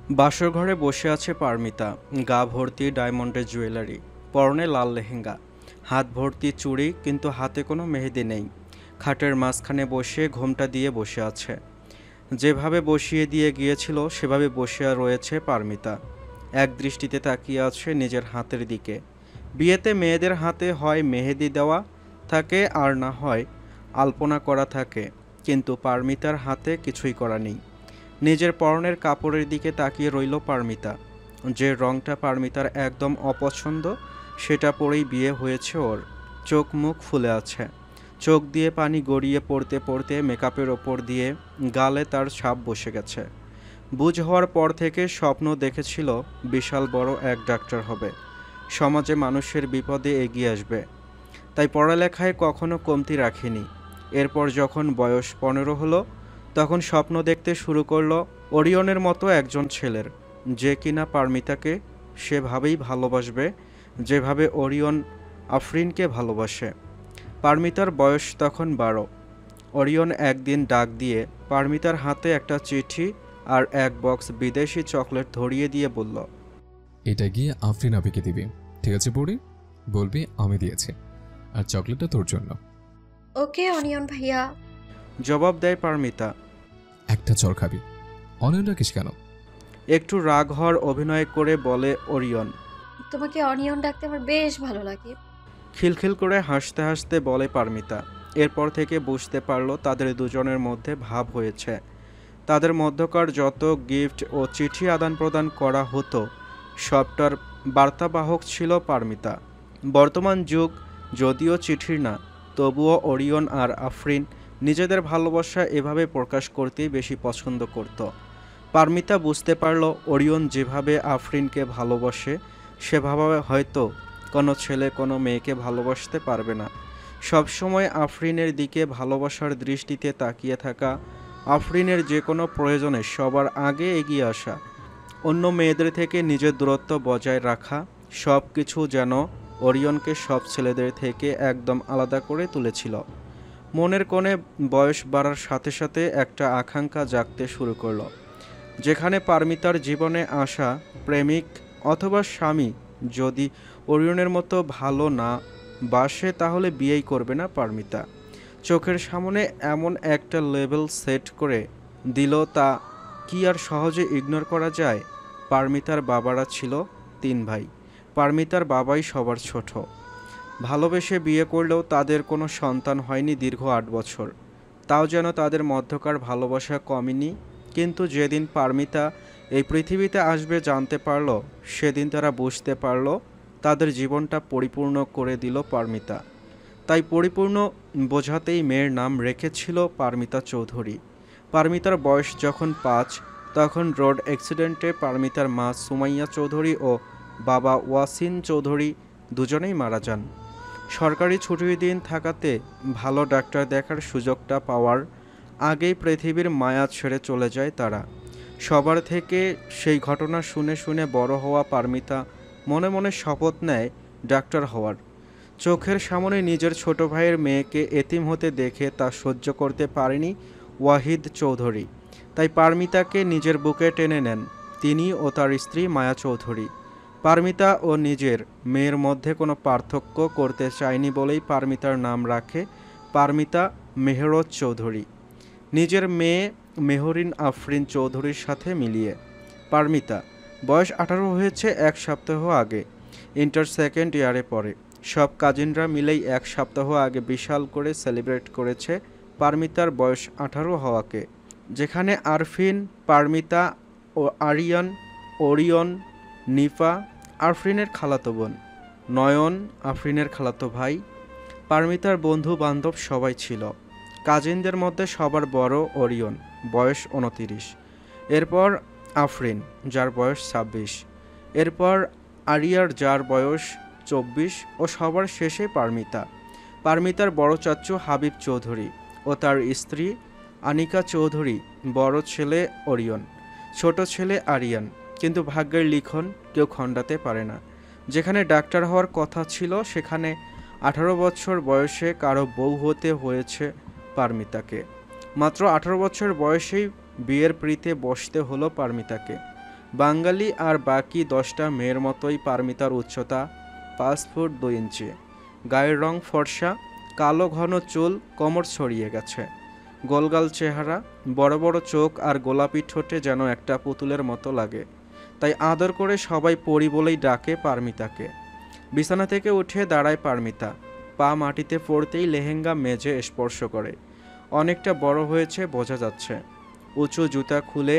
বাসর ঘরে বসে আছে পারমিতা। গা ভর্তি ডায়মন্ডের জুয়েলারি, পরনে লাল লেহেঙ্গা, হাত ভর্তি চুড়ি, কিন্তু হাতে কোনো মেহেদি নেই। খাটের মাঝখানে বসে ঘোমটা দিয়ে বসে আছে। যেভাবে বসিয়ে দিয়ে গিয়েছিল সেভাবে বসে রয়েছে পারমিতা। এক দৃষ্টিতে তাকিয়ে আছে নিজের হাতের দিকে। বিয়েতে মেয়েদের হাতে হয় মেহেদি দেওয়া থাকে আর না হয় আলপনা করা থাকে, কিন্তু পারমিতার হাতে কিছুই করা নেই। নিজের পরনের কাপড়ের দিকে তাকিয়ে রইল পারমিতা। যে রংটা পারমিতার একদম অপছন্দ সেটা পরেই বিয়ে হয়েছে ওর। চোখ মুখ ফুলে আছে, চোখ দিয়ে পানি গড়িয়ে পড়তে পড়তে মেকআপের ওপর দিয়ে গালে তার ছাপ বসে গেছে। বুঝ হওয়ার পর থেকে স্বপ্ন দেখেছিল বিশাল বড় এক ডাক্তার হবে, সমাজে মানুষের বিপদে এগিয়ে আসবে। তাই পড়ালেখায় কখনো কমতি রাখেনি। এরপর যখন বয়স 15 হলো, তখন স্বপ্ন দেখতে শুরু করলো ওরিয়নের মতো একজন ছেলের, যে কিনা পারমিতাকে সেভাবেই ভালোবাসবে যেভাবে ওরিয়ন আফরিনকে ভালোবাসে। পারমিতার বয়স তখন 12। ওরিয়ন একদিন ডাক দিয়ে পারমিতার হাতে একটা চিঠি আর এক বক্স বিদেশি চকলেট ধরিয়ে দিয়ে বলল, এটা গিয়ে আফরিন আবিকে দিবি, ঠিক আছে? পড়ি বলবি আমি দিয়েছি, আর চকলেটটা তোর জন্য। ওকে অনিয়ন ভাইয়া। জবাব দেয় পারমিতা। একটা চর খাবি, অনিয়ন রাখিস কেন? একটু রাগ হওয়ার অভিনয় করে বলে ওরিয়ন। তোমাকে অনিয়ন ডাকতে আমার বেশ ভালো লাগে। খিলখিল করে হাসতে হাসতে বলে পারমিতা। এরপর থেকে বুঝতে পারল তাদের দুজনের মধ্যে ভাব হয়েছে। তাদের মধ্যকার যত গিফট ও চিঠি আদান প্রদান করা হতো সবটার বার্তাবাহক ছিল পারমিতা। বর্তমান যুগ যদিও চিঠির না, তবুও ওরিয়ন আর আফরিন নিজেদের ভালোবাসা এভাবে প্রকাশ করতেই বেশি পছন্দ করত। পারমিতা বুঝতে পারল ওরিয়ন যেভাবে আফরিনকে ভালোবাসে সেভাবে হয়তো কোনো ছেলে কোনো মেয়েকে ভালোবাসতে পারবে না। সবসময় আফরিনের দিকে ভালোবাসার দৃষ্টিতে তাকিয়ে থাকা, আফরিনের যে কোনো প্রয়োজনে সবার আগে এগিয়ে আসা, অন্য মেয়েদের থেকে নিজের দূরত্ব বজায় রাখা, সব কিছু যেন ওরিয়নকে সব ছেলেদের থেকে একদম আলাদা করে তুলেছিল। মনের কোণে বয়স বাড়ার সাথে সাথে একটা আকাঙ্ক্ষা জাগতে শুরু করলো, যেখানে পারমিতার জীবনে আসা প্রেমিক অথবা স্বামী যদি ওরিয়নের মতো ভালো না বাসে তাহলে বিয়েই করবে না পারমিতা। চোখের সামনে এমন একটা লেভেল সেট করে দিল, তা কি আর সহজে ইগনোর করা যায়? পারমিতার বাবারা ছিল 3 ভাই। পারমিতার বাবাই সবার ছোট। ভালোবেসে বিয়ে করলেও তাদের কোনো সন্তান হয়নি দীর্ঘ 8 বছর। তাও যেন তাদের মধ্যকার ভালোবাসা কমেনি। কিন্তু যেদিন পারমিতা এই পৃথিবীতে আসবে জানতে পারল, সেদিন তারা বুঝতে পারল তাদের জীবনটা পরিপূর্ণ করে দিল পারমিতা। তাই পরিপূর্ণ বোঝাতেই মেয়ের নাম রেখেছিল পারমিতা চৌধুরী। পারমিতার বয়স যখন 5, তখন রোড অ্যাক্সিডেন্টে পারমিতার মা সুমাইয়া চৌধুরী ও বাবা ওয়াসিন চৌধুরী দুজনেই মারা যান। সরকারি ছুটির দিন থাকাতে ভালো ডাক্তার দেখার সুযোগটা পাওয়ার আগেই পৃথিবীর মায়া ছেড়ে চলে যায় তারা। সবার থেকে সেই ঘটনা শুনে শুনে বড় হওয়া পারমিতা মনে মনে শপথ নেয় ডাক্তার হওয়ার। চোখের সামনে নিজের ছোট ভাইয়ের মেয়েকে এতিম হতে দেখে তা সহ্য করতে পারেনি ওয়াহিদ চৌধুরী। তাই পারমিতাকে নিজের বুকে টেনে নেন তিনি ও তার স্ত্রী মায়া চৌধুরী। পারমিতা ও নিজের মেয়ের মধ্যে কোনো পার্থক্য করতে চায়নি বলেই পারমিতার নাম রাখে পারমিতা মেহরজ চৌধুরী, নিজের মেয়ে মেহরিন আফরিন চৌধুরীর সাথে মিলিয়ে। পারমিতা বয়স 18 হয়েছে 1 সপ্তাহ আগে, ইন্টার সেকেন্ড ইয়ারে পড়ে। সব কাজিনরা মিলেই 1 সপ্তাহ আগে বিশাল করে সেলিব্রেট করেছে পারমিতার বয়স 18 হওয়াকে, যেখানে আরফিন, পারমিতা ও আরিয়ান, ওরিয়ন, নিফা আফরিনের খালাতো বোন, নয়ন আফরিনের খালাতো ভাই, পারমিতার বন্ধু বান্ধব সবাই ছিল। কাজিনদের মধ্যে সবার বড় ওরিয়ন, বয়স 29। এরপর আফরিন, যার বয়স 26। এরপর আরিয়ার, যার বয়স 24 ও সবার শেষে পারমিতা। পারমিতার বড় চাচু হাবিব চৌধুরী ও তার স্ত্রী আনিকা চৌধুরী, বড় ছেলে ওরিয়ন, ছোট ছেলে আরিয়ান। কিন্তু ভাগ্যের লিখন কেউ খণ্ডাতে পারে না। যেখানে ডাক্তার হওয়ার কথা ছিল সেখানে 18 বছর বয়সে কারো বউ হতে হয়েছে পারমিতাকে। মাত্র 18 বছর বয়সেই বিয়ের পিঁড়িতে বসতে হলো পারমিতাকে। বাঙালি আর বাকি 10টা মেয়ের মতোই পারমিতার উচ্চতা 5 ফুট 2 ইঞ্চি, গায়ের রং ফর্সা, কালো ঘন চুল কোমর ছড়িয়ে গেছে, গোলগাল চেহারা, বড় বড় চোখ আর গোলাপি ঠোঁটে যেন একটা পুতুলের মতো লাগে। তাই আদর করে সবাই পরি বলেই ডাকে পারমিতাকে। বিছানা থেকে উঠে দাঁড়ায় পারমিতা, পা মাটিতে পড়তেই লেহেঙ্গা মেজে স্পর্শ করে। অনেকটা বড় হয়েছে বোঝা যাচ্ছে। উঁচু জুতা খুলে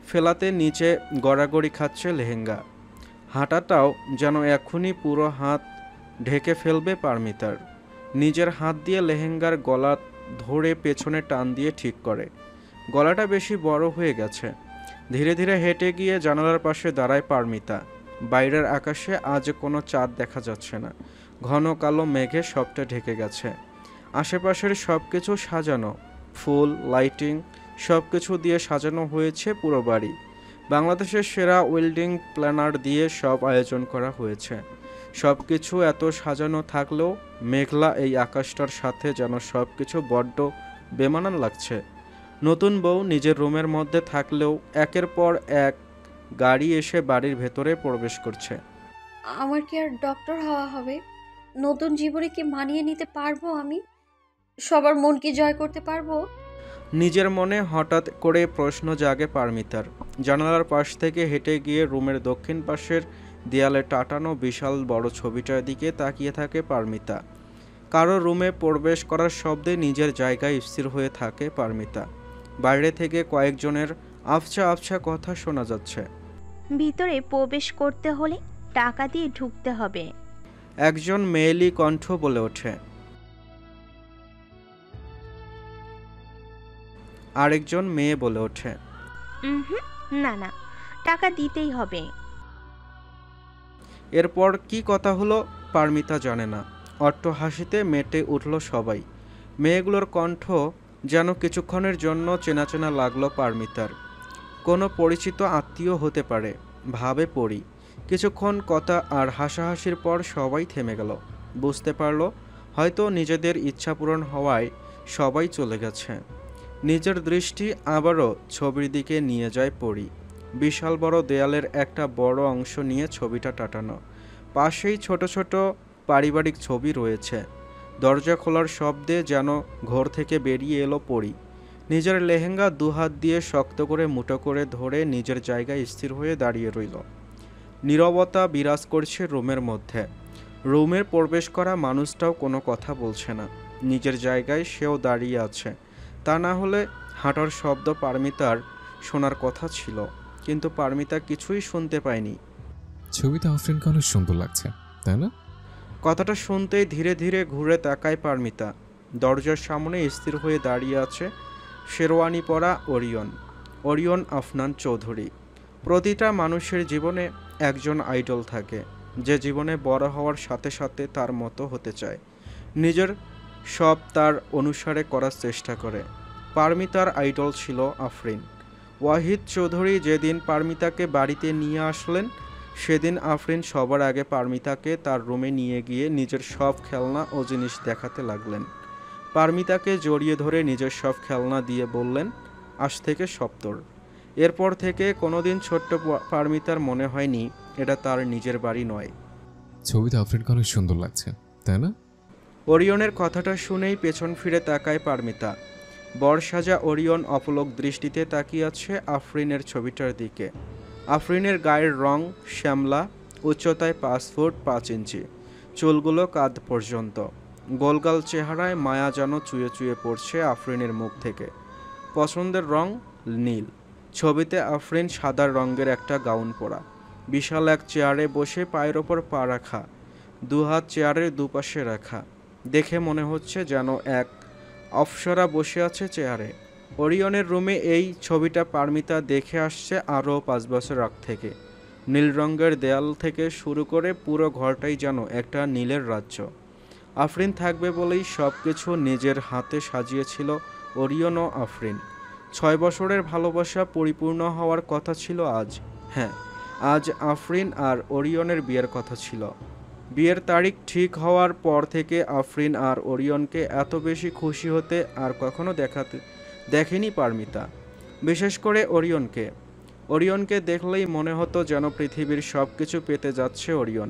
ফেলাতে নিচে গড়াগড়ি খাচ্ছে লেহেঙ্গা। হাঁটাটাও যেন এখনই পুরো হাত ঢেকে ফেলবে পারমিতার। নিজের হাত দিয়ে লেহেঙ্গার গলা ধরে পেছনে টান দিয়ে ঠিক করে। গলাটা বেশি বড় হয়ে গেছে। ধীরে ধীরে হেঁটে গিয়ে জানালার পাশে দাঁড়ায় পারমিতা। বাইরের আকাশে আজ কোনো চাঁদ দেখা যাচ্ছে না। ঘন কালো মেঘে সবটা ঢেকে গেছে। আশেপাশের সব কিছু সাজানো, ফুল, লাইটিং সব কিছু দিয়ে সাজানো হয়েছে পুরো বাড়ি। বাংলাদেশের সেরা ওয়েল্ডিং প্ল্যানার দিয়ে সব আয়োজন করা হয়েছে। সব কিছু এত সাজানো থাকলেও মেঘলা এই আকাশটার সাথে যেন সব কিছু বড্ড বেমানান লাগছে। নতুন বউ নিজের রুমের মধ্যে থাকলেও একের পর এক গাড়ি এসে বাড়ির ভেতরে প্রবেশ করছে। আমার কি আর ডক্টর হওয়া হবে? নতুন জীবনে কি মানিয়ে নিতে পারবো আমি? সবার মন কি জয় করতে পারবো? নিজের মনে হঠাৎ করে প্রশ্ন জাগে পারমিতার। জানালার পাশ থেকে হেঁটে গিয়ে রুমের দক্ষিণ পাশের দেয়ালে টাটানো বিশাল বড় ছবিটার দিকে তাকিয়ে থাকে পারমিতা। কারো রুমে প্রবেশ করার শব্দে নিজের জায়গায় স্থির হয়ে থাকে পারমিতা। বাইরে থেকে কয়েকজনের আবছা আবছা কথা শোনা যাচ্ছে। ভিতরে প্রবেশ করতে হলে টাকা দিয়ে ঢুকতে হবে। একজন মেয়েলি কণ্ঠ বলে ওঠে। আরেকজন মেয়ে বলে ওঠে, হুম, না না, টাকা দিতেই হবে। এরপর কি কথা হলো পারমিতা জানে না। অট্ট হাসিতে মেতে উঠল সবাই। মেয়েগুলোর কণ্ঠ যেন কিছুক্ষণের জন্য চেনা চেনা লাগলো পারমিতার। কোনো পরিচিত আত্মীয় হতে পারে ভাবে পড়ি। কিছুক্ষণ কথা আর হাসাহাসির পর সবাই থেমে গেল। বুঝতে পারলো হয়তো নিজেদের ইচ্ছা পূরণ হওয়ায় সবাই চলে গেছে। নিজের দৃষ্টি আবারও ছবির দিকে নিয়ে যায় পড়ি। বিশাল বড় দেয়ালের একটা বড় অংশ নিয়ে ছবিটা টাটানো। পাশেই ছোট ছোট পারিবারিক ছবি রয়েছে। দরজা খোলার শব্দে যেন ঘর থেকে বেরিয়ে এলো পড়ি। নিজের লেহেঙ্গা দুহাত দিয়ে শক্ত করে মুঠো করে ধরে নিজের জায়গায় স্থির হয়ে দাঁড়িয়ে রইল। নীরবতা বিরাজ করছে রুমের মধ্যে। রুমের প্রবেশ করা মানুষটাও কোনো কথা বলছে না। নিজের জায়গায় সেও দাঁড়িয়ে আছে। তা না হলে হাঁটার শব্দ পারমিতার শোনার কথা ছিল, কিন্তু পারমিতা কিছুই শুনতে পায়নি। ছবিতে আফরিনকে অনেক সুন্দর লাগছে, তাই না? কথাটা শুনতেই ধীরে ধীরে ঘুরে তাকায় পারমিতা। দরজার সামনে স্থির হয়ে দাঁড়িয়ে আছে শেরওয়ানি পরা ওরিয়ন। ওরিয়ন আফনান চৌধুরী। প্রতিটা মানুষের জীবনে একজন আইডল থাকে, যে জীবনে বড় হওয়ার সাথে সাথে তার মতো হতে চায়, নিজের সব তার অনুসারে করার চেষ্টা করে। পারমিতার আইডল ছিল আফরিন। ওয়াহিদ চৌধুরী যেদিন পারমিতাকে বাড়িতে নিয়ে আসলেন, সেদিন আফরিন সবার আগে পারমিতাকে তার রুমে নিয়ে গিয়ে নিজের সব খেলনা ও জিনিস দেখাতে লাগলেন। পারমিতাকে জড়িয়ে ধরে নিজের সব খেলনা দিয়ে বললেন, আজ থেকে সব তোর। এরপর থেকে কোনোদিন ছোট্ট পারমিতার মনে হয়নি এটা তার নিজের বাড়ি নয়। ছবিতে আফরিনকে অনেক সুন্দর লাগছে, তাই না? ওরিয়নের কথাটা শুনেই পেছন ফিরে তাকায় পারমিতা। বরসাজা ওরিয়ন অপলক দৃষ্টিতে তাকিয়ে আছে আফরিনের ছবিটার দিকে। আফরিনের গায়ের রং শ্যামলা, উচ্চতায় 5 ফুট 5 ইঞ্চি, চুলগুলো কাঁধ পর্যন্ত। গোলগাল চেহারায় মায়া যেন চুয়ে চুয়ে পড়ছে আফরিনের মুখ থেকে। পছন্দের রং নীল। ছবিতে আফরিন সাদা রঙের একটা গাউন পরা, বিশাল এক চেয়ারে বসে পায়ের ওপর পা রাখা, দুহাত চেয়ারের দুপাশে রাখা। দেখে মনে হচ্ছে যেন এক অপ্সরা বসে আছে চেয়ারে। ওরিয়নের রুমে এই ছবিটা পারমিতা দেখে আসছে আরও 5 বছর আগ থেকে। নীল রঙের দেয়াল থেকে শুরু করে পুরো ঘরটাই যেন একটা নীলের রাজ্য। আফরিন থাকবে বলেই সব কিছু নিজের হাতে সাজিয়েছিল ওরিয়ন ও আফরিন। 6 বছরের ভালোবাসা পরিপূর্ণ হওয়ার কথা ছিল আজ। হ্যাঁ, আজ আফরিন আর ওরিয়নের বিয়ের কথা ছিল। বিয়ের তারিখ ঠিক হওয়ার পর থেকে আফরিন আর ওরিয়নকে এত বেশি খুশি হতে আর কখনো দেখেনি পারমিতা। বিশেষ করে ওরিয়নকে। ওরিয়নকে দেখলেই মনে হতো যেন পৃথিবীর সব কিছু পেতে যাচ্ছে ওরিয়ন।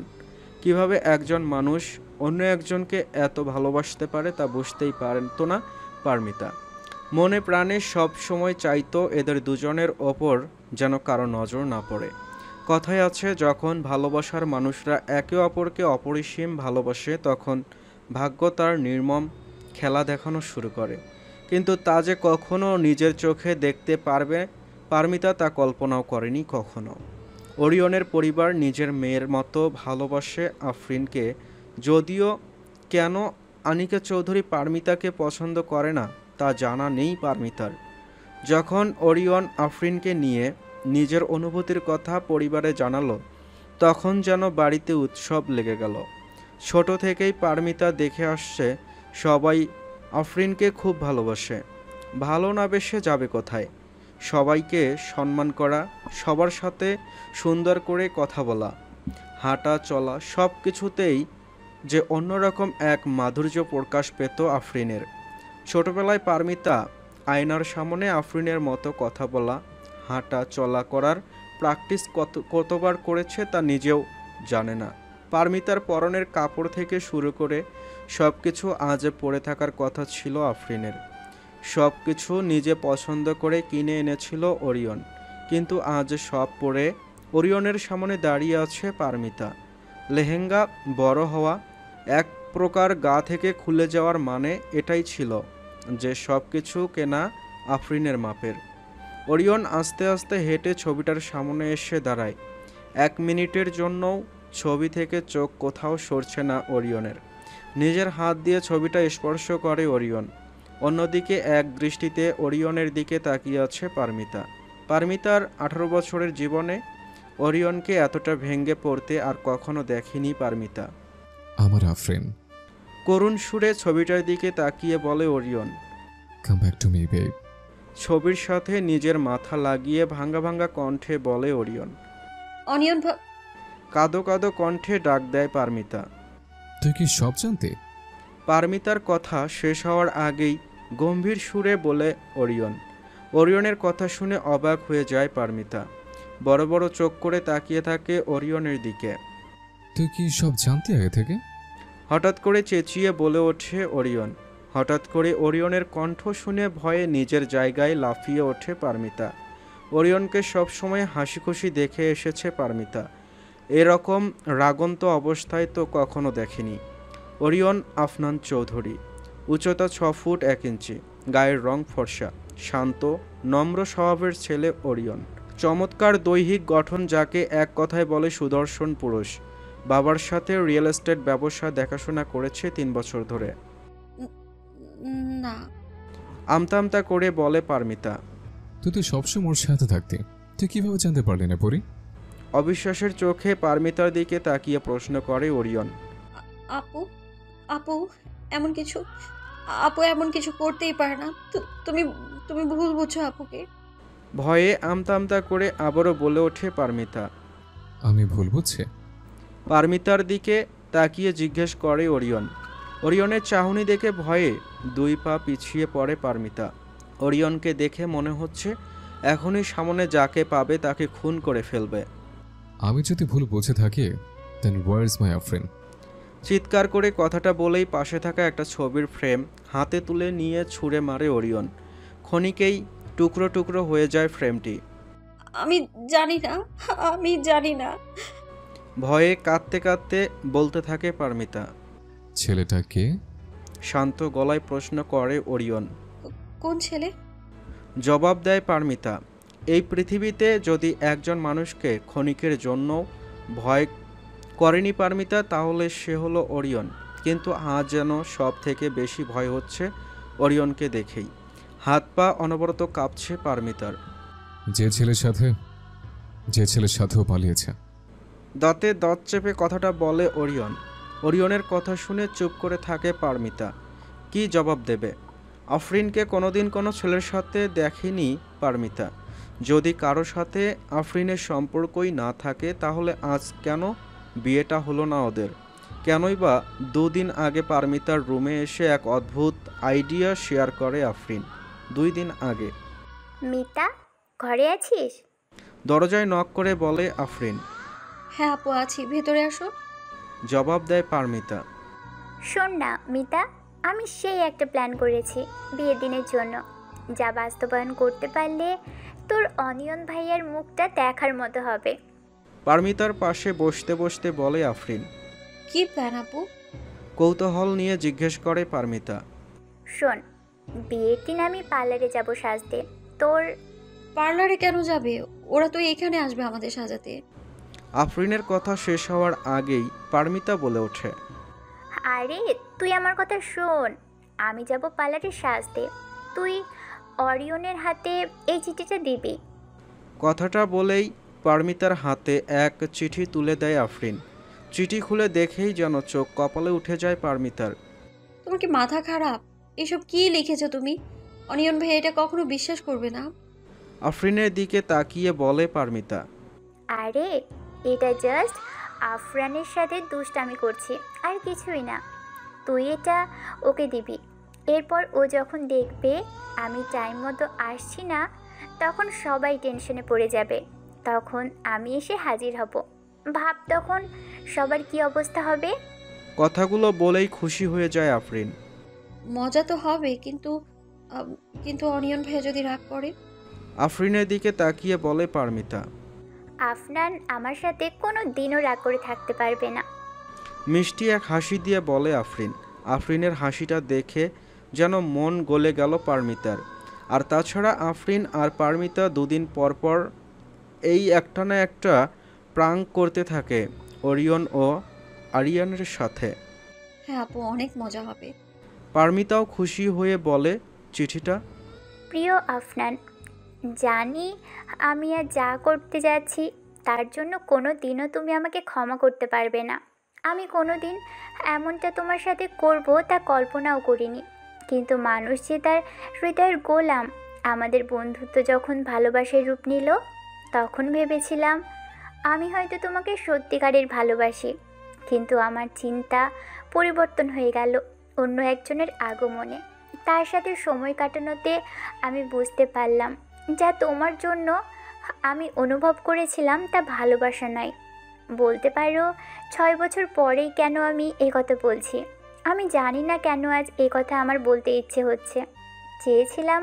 কিভাবে একজন মানুষ অন্য একজনকে এত ভালোবাসতে পারে তা বুঝতেই পারেন তো না পারমিতা। মনে প্রাণে সব সময় চাইতো এদের দুজনের ওপর যেন কারো নজর না পড়ে। কথায় আছে, যখন ভালোবাসার মানুষরা একে অপরকে অপরিসীম ভালোবাসে তখন ভাগ্য তার নির্মম খেলা দেখানো শুরু করে। কিন্তু তা যে কখনো নিজের চোখে দেখতে পারবে পারমিতা তা কল্পনাও করেনি কখনো। ওরিয়নের পরিবার নিজের মেয়ের মতো ভালোবাসে আফরিনকে, যদিও কেন আনিকা চৌধুরী পারমিতাকে পছন্দ করে না তা জানা নেই পারমিতার। যখন ওরিয়ন আফরিনকে নিয়ে নিজের অনুভূতির কথা পরিবারে জানালো তখন যেন বাড়িতে উৎসব লেগে গেল। ছোট থেকেই পারমিতা দেখে আসছে সবাই আফরিনকে খুব ভালোবাসে। ভালো না বেসে যাবে কোথায়? সবাইকে সম্মান করা, সবার সাথে সুন্দর করে কথা বলা, হাঁটা চলা সব কিছুতেই যে অন্যরকম এক মাধুর্য প্রকাশ পেত আফরিনের। ছোটবেলায় পারমিতা আয়নার সামনে আফরিনের মতো কথা বলা, হাঁটা চলা করার প্র্যাকটিস কতবার করেছে তা নিজেও জানে না। পারমিতার পরনের কাপড় থেকে শুরু করে সব কিছু আজ পরে থাকার কথা ছিল আফরিনের। সব কিছু নিজে পছন্দ করে কিনে এনেছিল ওরিয়ন, কিন্তু আজ সব পরে ওরিয়নের সামনে দাঁড়িয়ে আছে পারমিতা। লেহেঙ্গা বড় হওয়া, এক প্রকার গা থেকে খুলে যাওয়ার মানে এটাই ছিল যে সব কিছু কেনা আফরিনের মাপের। ওরিয়ন আস্তে আস্তে হেঁটে ছবিটার সামনে এসে দাঁড়ায়। 1 মিনিটের জন্যও ছবি থেকে চোখ কোথাও সরছে না ওরিয়নের। নিজের হাত দিয়ে ছবিটা স্পর্শ করে ওরিয়ন। অন্যদিকে এক দৃষ্টিতে ওরিয়নের দিকে তাকিয়ে আছে পারমিতা। পারমিতার 18 বছরের জীবনে ওরিয়নকে এতটা ভেঙে পড়তে আর কখনো দেখেনি পারমিতা। আমার আফরিন। করুণ সুরে ছবিটার দিকে তাকিয়ে বলে Orion. Come back to me babe. ছবির সাথে নিজের মাথা লাগিয়ে ভাঙ্গা ভাঙ্গা কণ্ঠে বলে ওরিয়ন। অনিয়ন কাঁদো কাঁদো কণ্ঠে ডাক দেয় পারমিতা। তুই কি সব জানতে? পারমিতার কথা শেষ হওয়ার আগেই গম্ভীর সুরে বলে ওরিয়ন। ওরিয়নের কথা শুনে অবাক হয়ে যায় পারমিতা। বড় বড় চোখ করে তাকিয়ে থাকে ওরিয়নের দিকে। তুই কি সব জানতে আগে থেকে? হঠাৎ করে চেঁচিয়ে বলে ওঠে ওরিয়ন। হঠাৎ করে ওরিয়নের কণ্ঠ শুনে ভয়ে নিজের জায়গায় লাফিয়ে ওঠে পারমিতা। ওরিয়নকে সবসময় হাসি খুশি দেখে এসেছে পারমিতা, এরকম রাগন্ত অবস্থায় তো কখনো দেখেনি। ওরিয়ন আফনান চৌধুরী, উচ্চতা 6 ফুট 1 ইঞ্চি, গায়ের রং ফর্সা, শান্ত নম্র স্বভাবের ছেলে ওরিয়ন। চমৎকার দৈহিক গঠন, যাকে এক কথায় বলে সুদর্শন পুরুষ। বাবার সাথে রিয়েল এস্টেট ব্যবসা দেখাশোনা করেছে 3 বছর ধরে। না। আমতা আমতা করে বলে পারমিতা। তুই তো সবসময় ওর সাথে থাকতি, তুই কিভাবে জানতে পারলি না পরি? অবিশ্বাসের চোখে পারমিতার দিকে তাকিয়ে প্রশ্ন করে ওরিয়ন। আপু আপু এমন কিছু আপু এমন কিছু করতেই পারে না। তুমি তুমি ভুল বুঝছো আপুকে। ভয়ে আমতা আমতা করে আবারও বলে ওঠে পারমিতা। আমি ভুল বুঝছি? পারমিতার দিকে তাকিয়ে জিজ্ঞেস করে ওরিয়ন। ওরিয়নের চাহনি দেখে ভয়ে 2 পা পিছিয়ে পড়ে পারমিতা। ওরিয়নকে দেখে মনে হচ্ছে এখনই সামনে যাকে পাবে তাকে খুন করে ফেলবে। আমি যদি ভুল বুঝে থাকি, দেন ওয়ার ইজ মাই আফরিন? চিৎকার করে কথাটা বলেই পাশে থাকা একটা ছবির ফ্রেম হাতে তুলে নিয়ে ছুঁড়ে মারে ওরিয়ন। ক্ষণিকেই টুকরো টুকরো হয়ে যায় ফ্রেমটি। আমি জানি না, আমি জানি না। ভয়ে কাঁদতে কাঁদতে বলতে থাকে পারমিতা। ছেলেটা কে? শান্ত গলায় প্রশ্ন করে ওরিয়ন। কোন ছেলে? জবাব দেয় পারমিতা। এই পৃথিবীতে যদি একজন মানুষকে ক্ষণিকের জন্য ভয় করেনি পারমিতা, তাহলে সে হলো ওরিয়ন। কিন্তু আজ যেন সব থেকে বেশি ভয় হচ্ছে ওরিয়নকে দেখেই। হাত পা অনবরত কাঁপছে পারমিতার। যে ছেলের সাথেও পালিয়েছে। দাঁতে দাঁত চেপে কথাটা বলে ওরিয়ন। ওরিয়নের কথা শুনে চুপ করে থাকে পারমিতা। কি জবাব দেবে? আফরিনকে কোনোদিন কোনো ছেলের সাথে দেখেনি পারমিতা। যদি কারো সাথে আফরিনের সম্পর্কই না থাকে তাহলে আজ কেন বিয়েটা হলো না ওদের? কেনই বা 2 দিন আগে পারমিতার রুমে এসে এক অদ্ভুত আইডিয়া শেয়ার করে আফরিন। 2 দিন আগে। মিতা, ঘরে আছিস? দরজায় নক করে বলে আফরিন। হ্যাঁ আপু আছি, ভেতরে আসো। জবাব দেয় পারমিতা। শোন না মিতা, আমি সেই একটা প্ল্যান করেছি বিয়ের দিনের জন্য, যা বাস্তবায়ন করতে পারলে তোর অনিয়ন ভাইয়ার মুখটা দেখার মতো হবে। পারমিতার পাশে বসতে বসতে বলে আফরিন। কি প্ল্যান আপু? কৌতূহল নিয়ে জিজ্ঞেস করে পারমিতা। শোন, বিয়ের দিন আমি পার্লারে যাব সাজতে। তোর পার্লারে কেন যাবে? ওরা তো এখানে আসবে আমাদের সাজাতে। আফরিনের কথা শেষ হওয়ার আগেই পারমিতা বলে ওঠে। আরে তুই আমার কথা শোন, আমি যাব পার্লারে সাজতে, তুই অরিয়নের হাতে এই চিঠিটা দিবি। কথাটা বলেই পারমিতার হাতে এক চিঠি তুলে দেয় আফরিন। চিঠি খুলে দেখেই যেন চোখ কপালে উঠে যায় পারমিতার। তোমার কি মাথা খারাপ? এসব কি লিখেছো তুমি? অনিয়ন ভাই এটা কখনো বিশ্বাস করবে না। আফরিনের দিকে তাকিয়ে বলে পারমিতা। আরে এটা জাস্ট আফরানের সাথে দুষ্টামি করছি, আর কিছুই না। তুই এটা ওকে দিবি, এরপর ও যখন দেখবে আমি টাইম মতো আসছি না, তখন সবাই টেনশনে পড়ে যাবে। তখন আমি এসে হাজির হব, ভাব তখন সবার কি অবস্থা হবে। কথাগুলো বলেই খুশি হয়ে যায় আফরিন। মজা তো হবে, কিন্তু কিন্তু অনিয়ন ভাইয়া যদি রাগ করে? আফরিনের দিকে তাকিয়ে বলে পারমিতা। আফনান আমার সাথে কোনো দিনও রাগ করে থাকতে পারবে না। মিষ্টি এক হাসি দিয়ে বলে আফরিন। আফরিনের হাসিটা দেখে যেন মন গলে গেল পারমিতার। আর তাছাড়া আফরিন আর পারমিতা দুদিন পর পর এই একটা না একটা প্রাঙ্ক করতে থাকে ওরিয়ন ও আরিয়ানের সাথে। হ্যাঁ আপু, অনেক মজা হবে। পারমিতাও খুশি হয়ে বলে, চিঠিটা? প্রিয় আফনান, জানি আমি আর যা করতে যাচ্ছি তার জন্য কোনো দিনও তুমি আমাকে ক্ষমা করতে পারবে না। আমি কোনো দিন এমনটা তোমার সাথে করব তা কল্পনাও করিনি, কিন্তু মানুষ যে তার হৃদয়ের গোলাম। আমাদের বন্ধুত্ব যখন ভালোবাসার রূপ নিল, তখন ভেবেছিলাম আমি হয়তো তোমাকে সত্যিকারের ভালোবাসি, কিন্তু আমার চিন্তা পরিবর্তন হয়ে গেল অন্য একজনের আগমনে। তার সাথে সময় কাটানোতে আমি বুঝতে পারলাম যা তোমার জন্য আমি অনুভব করেছিলাম তা ভালোবাসা নয়। বলতে পারো 6 বছর পরেই কেন আমি এই কথা বলছি। আমি জানি না কেন আজ এই কথা আমার বলতে ইচ্ছে হচ্ছে। চেয়েছিলাম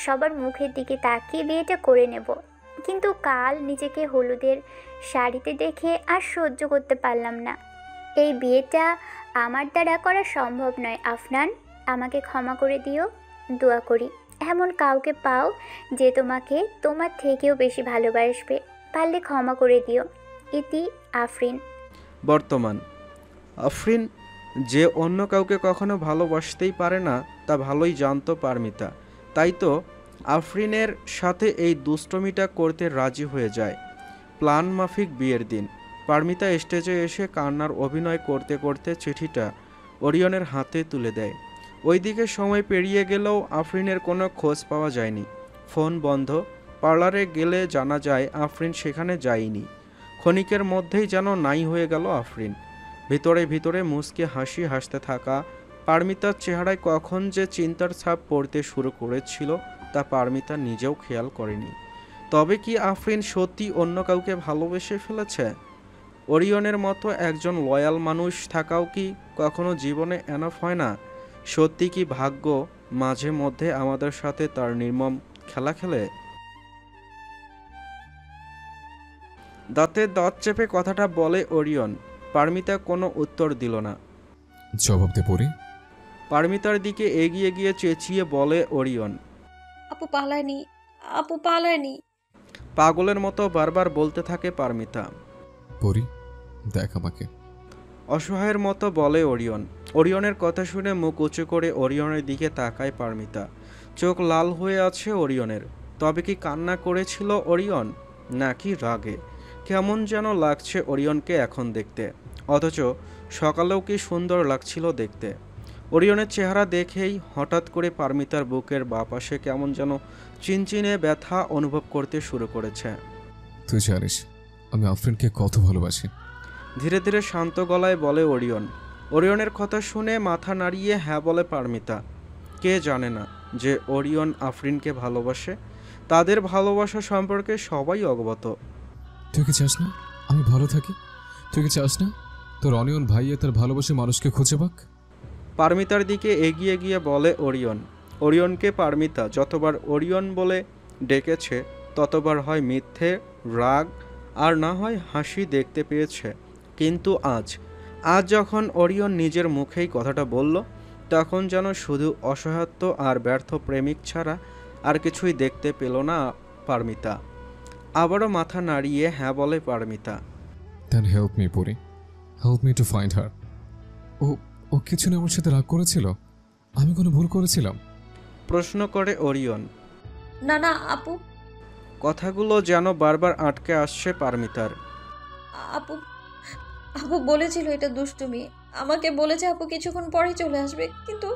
সবার মুখের দিকে তাকিয়ে বিয়েটা করে নেব, কিন্তু কাল নিজেকে হলুদের শাড়িতে দেখে আর সহ্য করতে পারলাম না। এই বিয়েটা আমার দ্বারা করা সম্ভব নয় আফনান, আমাকে ক্ষমা করে দিও। দোয়া করি এমন কাউকে পাও যে তোমাকে তোমার থেকেও বেশি ভালোবাসবে, পারলে ক্ষমা করে দিও। ইতি আফরিন। বর্তমান। আফরিন যে অন্য কাউকে কখনো ভালোবাসতেই পারে না তা ভালোই জানতো পারমিতা, তাই তো আফরিনের সাথে এই দুষ্টমিটা করতে রাজি হয়ে যায়। প্ল্যান মাফিক বিয়ের দিন পারমিতা স্টেজে এসে কান্নার অভিনয় করতে করতে চিঠিটা ওরিয়নের হাতে তুলে দেয়। ওইদিকে সময় পেরিয়ে গেলেও আফরিনের কোনো খোঁজ পাওয়া যায়নি। ফোন বন্ধ। পার্লারে গেলে জানা যায় আফরিন সেখানে যায়নি। ক্ষণিকের মধ্যেই যেন নাই হয়ে গেল আফরিন। ভিতরে ভিতরে মুচকে হাসি হাসতে থাকা পারমিতার চেহারায় কখন যে চিন্তার ছাপ পড়তে শুরু করেছিল তা পারমিতা নিজেও খেয়াল করেনি। তবে কি আফরিন সত্যি অন্য কাউকে ভালোবেসে ফেলেছে? ওরিয়নের মতো একজন লয়াল মানুষ থাকাও কি কখনো জীবনে এনাফ হয় না? সত্যি কি ভাগ্য মাঝে মধ্যে আমাদের সাথে তার নির্মম খেলা খেলে? দাঁতে দাঁত চেপে কথাটা বলে ওরিয়ন। পারমিতা কোনো উত্তর দিল না। জবাব দে পড়ি। পারমিতার দিকে এগিয়ে গিয়ে চেঁচিয়ে বলে ওরিয়ন। আপু পালায়নি, আপু পালায়নি। পাগলের মতো বারবার বলতে থাকে পারমিতা। পড়ি, দেখ আমাকে। অসহায়ের মতো বলে ওরিয়ন। ওরিয়নের কথা শুনে মুখ উঁচু করে ওরিয়নের দিকে তাকায় পারমিতা। চোখ লাল হয়ে আছে ওরিয়নের। তবে কি কান্না করেছিল ওরিয়ন, নাকি রাগে? কেমন যেন লাগছে ওরিয়নকে এখন দেখতে, অথচ সকালেও কি সুন্দর লাগছিল দেখতে। ওরিয়নের চেহারা দেখেই হঠাৎ করে পারমিতার বুকের বাঁ পাশে কেমন যেন চিনচিনে ব্যথা অনুভব করতে শুরু করেছে। তুই জানিস আমি আফরিনকে কত ভালোবাসি। ধীরে ধীরে শান্ত গলায় বলে ওরিয়ন। ওরিয়নের কথা শুনে মাথা নাড়িয়ে হ্যাঁ বলে পারমিতা। কে জানে না যে ওরিয়ন আফরিনকে ভালোবাসে? তাদের ভালোবাসা সম্পর্কে সবাই অবগত। তুই কি চাস না আমি ভালো থাকি? তুই কি চাস না তোর অনিয়ন ভাইয়া তার ভালোবাসে মানুষকে খুঁজে পাক? পারমিতার দিকে এগিয়ে গিয়ে বলে ওরিয়ন। ওরিয়নকে পারমিতা যতবার ওরিয়ন বলে ডেকেছে ততবার হয় মিথ্যে, রাগ আর না হয় হাসি দেখতে পেয়েছে। কিন্তু আজ যখন ওরিয়ন নিজের মুখেই কথাটা বলল, তখন যেন শুধু অসহায়ত্ব আর ব্যর্থ প্রেমিক ছাড়া আর কিছুই দেখতে পেল না পারমিতা। আবারও মাথা নাড়িয়ে হ্যাঁ বলে Paramita. Then help me Pori, help me to find her. ও ও কিছু না আমার সাথে রাগ করেছিল? আমি কোনো ভুল করেছিলাম? প্রশ্ন করে ওরিয়ন। না না আপু, কথাগুলো যেন বারবার আটকে আসছে পারমিতার। আপু আপু বলেছিল এটা দুষ্টুমি। আমাকে বলেছে আপু কিছুক্ষণ পরেই চলে আসবে, কিন্তু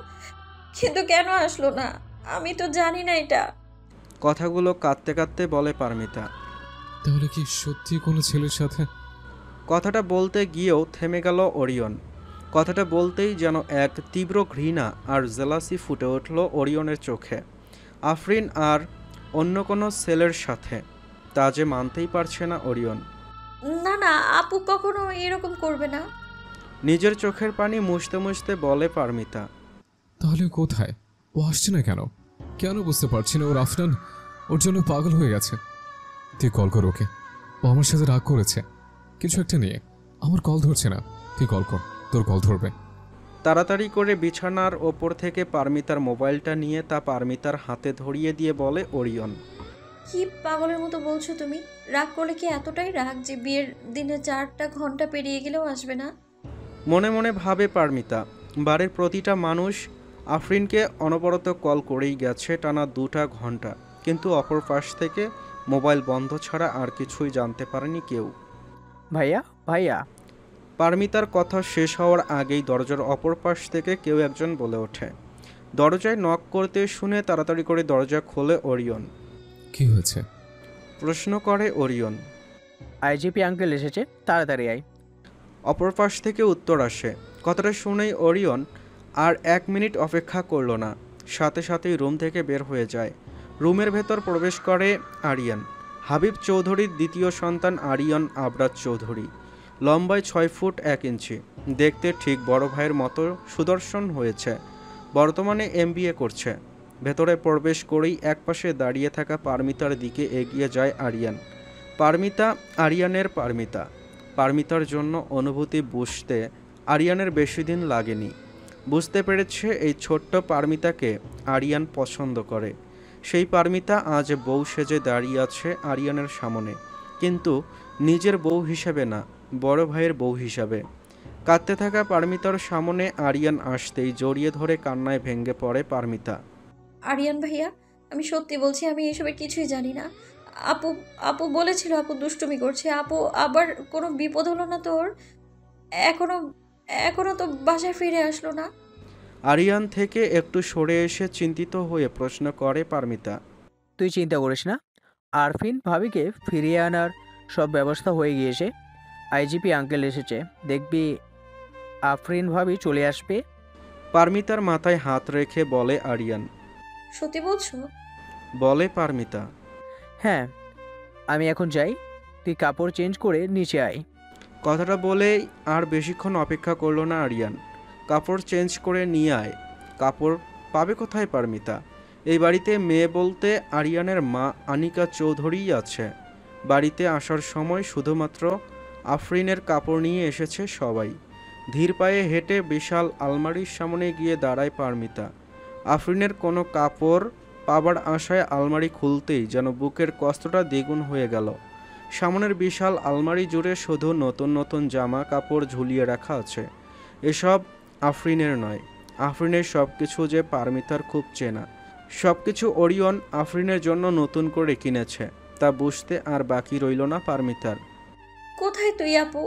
কিন্তু কেন আসলো না? আমি তো জানি না এটা। কথাগুলো কাঁদতে কাঁদতে বলে পারমিতা। তাহলে কি সত্যি কোনো ছেলের সাথে? কথাটা বলতে গিয়েও থেমে গেল ওরিয়ন। কথাটা বলতেই যেন এক তীব্র ঘৃণা আর জেলাসি ফুটে উঠল ওরিয়নের চোখে। আফরিন আর অন্য কোনো ছেলের সাথে, তা যে মানতেই পারছে না ওরিয়ন। না না, আপু কখনো এরকম করবে না। নিজের চোখের পানি মুছতে মুছতে বলে পারমিতা। তাহলে কোথায়? ও আসছে না কেন? কেন বুঝতে পারছি না? ওর আফরান ওর জন্য পাগল হয়ে গেছে। তুই কল কর ওকে, ও আমার সাথে রাগ করেছে কিছু একটা নিয়ে। আমার কল ধরছে না, তুই কল কর, তোর কল ধরবে। তাড়াতাড়ি করে বিছানার ওপর থেকে পারমিতার মোবাইলটা নিয়ে তা পারমিতার হাতে ধরিয়ে দিয়ে বলে ওরিয়ন। কি পাগলের মতো বলছো তুমি? রাগ করলে কি এতটাই রাগ যে বিয়ের দিনে 4টা ঘন্টা পেরিয়ে গেলেও আসবে না? মনে মনে ভাবে পারমিতা। বাড়ির প্রতিটা মানুষ আফরিনকে অনবরত কল করেই গেছে টানা 2টা ঘন্টা, কিন্তু অপর পাশ থেকে মোবাইল বন্ধ ছাড়া আর কিছুই জানতে পারেনি কেউ। ভাইয়া ভাইয়া। পারমিতার কথা শেষ হওয়ার আগেই দরজার অপর পাশ থেকে কেউ একজন বলে ওঠে। দরজায় নক করতে শুনে তাড়াতাড়ি করে দরজা খোলে ওরিয়ন। কি হয়েছে? প্রশ্ন করে ওরিয়ন। আইজিপি আঙ্কেল এসেছে, তাড়াতাড়ি আয়। অপর পাশ থেকে উত্তর আসে। কথাটা শুনেই ওরিয়ন আর 1 মিনিট অপেক্ষা করল না, সাথে সাথেই রুম থেকে বের হয়ে যায়। রুমের ভেতর প্রবেশ করে আরিয়ান, হাবিব চৌধুরীর দ্বিতীয় সন্তান আরিয়ান আবরাজ চৌধুরী। লম্বায় 6 ফুট 1 ইঞ্চি, দেখতে ঠিক বড় ভাইয়ের মতো সুদর্শন হয়েছে। বর্তমানে MBA করছে। ভেতরে প্রবেশ করেই একপাশে দাঁড়িয়ে থাকা পারমিতার দিকে এগিয়ে যায় আরিয়ান। পারমিতা আরিয়ানের পারমিতা। পারমিতার জন্য অনুভূতি বুঝতে আরিয়ানের বেশি দিন লাগেনি। বুঝতে পেরেছে এই ছোট্ট পারমিতাকে আরিয়ান পছন্দ করে। সেই পারমিতা আজ বউ সেজে দাঁড়িয়ে আছে আরিয়ানের সামনে, কিন্তু নিজের বউ হিসেবে না, বড় ভাইয়ের বউ হিসাবে। কাঁদতে থাকা পারমিতার সামনে আরিয়ান আসতেই জড়িয়ে ধরে কান্নায় ভেঙে পড়ে পারমিতা। আরিয়ান ভাইয়া, আমি সত্যি বলছি, আমি এসবের কিছুই জানি না। আপু আপু বলেছিল আপু দুষ্টুমি করছে। আপু আবার কোনো বিপদ হলো না তোর? এখনো এখনো তো বাসায় ফিরে আসলো না। আরিয়ান থেকে একটু সরে এসে চিন্তিত হয়ে প্রশ্ন করে পারমিতা। তুই চিন্তা করিস না, আরফিন ভাবিকে ফিরিয়ে আনার সব ব্যবস্থা হয়ে গিয়েছে। আইজিপি আঙ্কেল এসেছে, দেখবি আফরিন ভাবি চলে আসবে। পারমিতার মাথায় হাত রেখে বলে আরিয়ান। সত্যি বলছো? বলে পারমিতা। হ্যাঁ, আমি এখন যাই, তুই কাপড় চেঞ্জ করে নিচে আয়। কথাটা বলেই আর বেশিক্ষণ অপেক্ষা করলো না আরিয়ান। কাপড় চেঞ্জ করে নিয়ে আয়। কাপড় পাবে কোথায় পারমিতা? এই বাড়িতে মেয়ে বলতে আরিয়ানের মা আনিকা চৌধুরীই আছে। বাড়িতে আসার সময় শুধুমাত্র আফরিনের কাপড় নিয়ে এসেছে সবাই। ধীর পায়ে হেঁটে বিশাল আলমারির সামনে গিয়ে দাঁড়ায় পারমিতা। আফরিনের কোনো কাপড় পাবার আশায় আলমারি খুলতেই যেন বুকের কষ্টটা দ্বিগুণ হয়ে গেল। সামনের বিশাল আলমারি জুড়ে শুধু নতুন নতুন জামা কাপড় ঝুলিয়ে রাখা আছে। এসব আফরিনের নয়। আফরিনের সব কিছু যে পারমিতার খুব চেনা। সব কিছু ওরিয়ন আফরিনের জন্য নতুন করে কিনেছে, তা বুঝতে আর বাকি রইল না পারমিতার। কোথায় তুই আপু?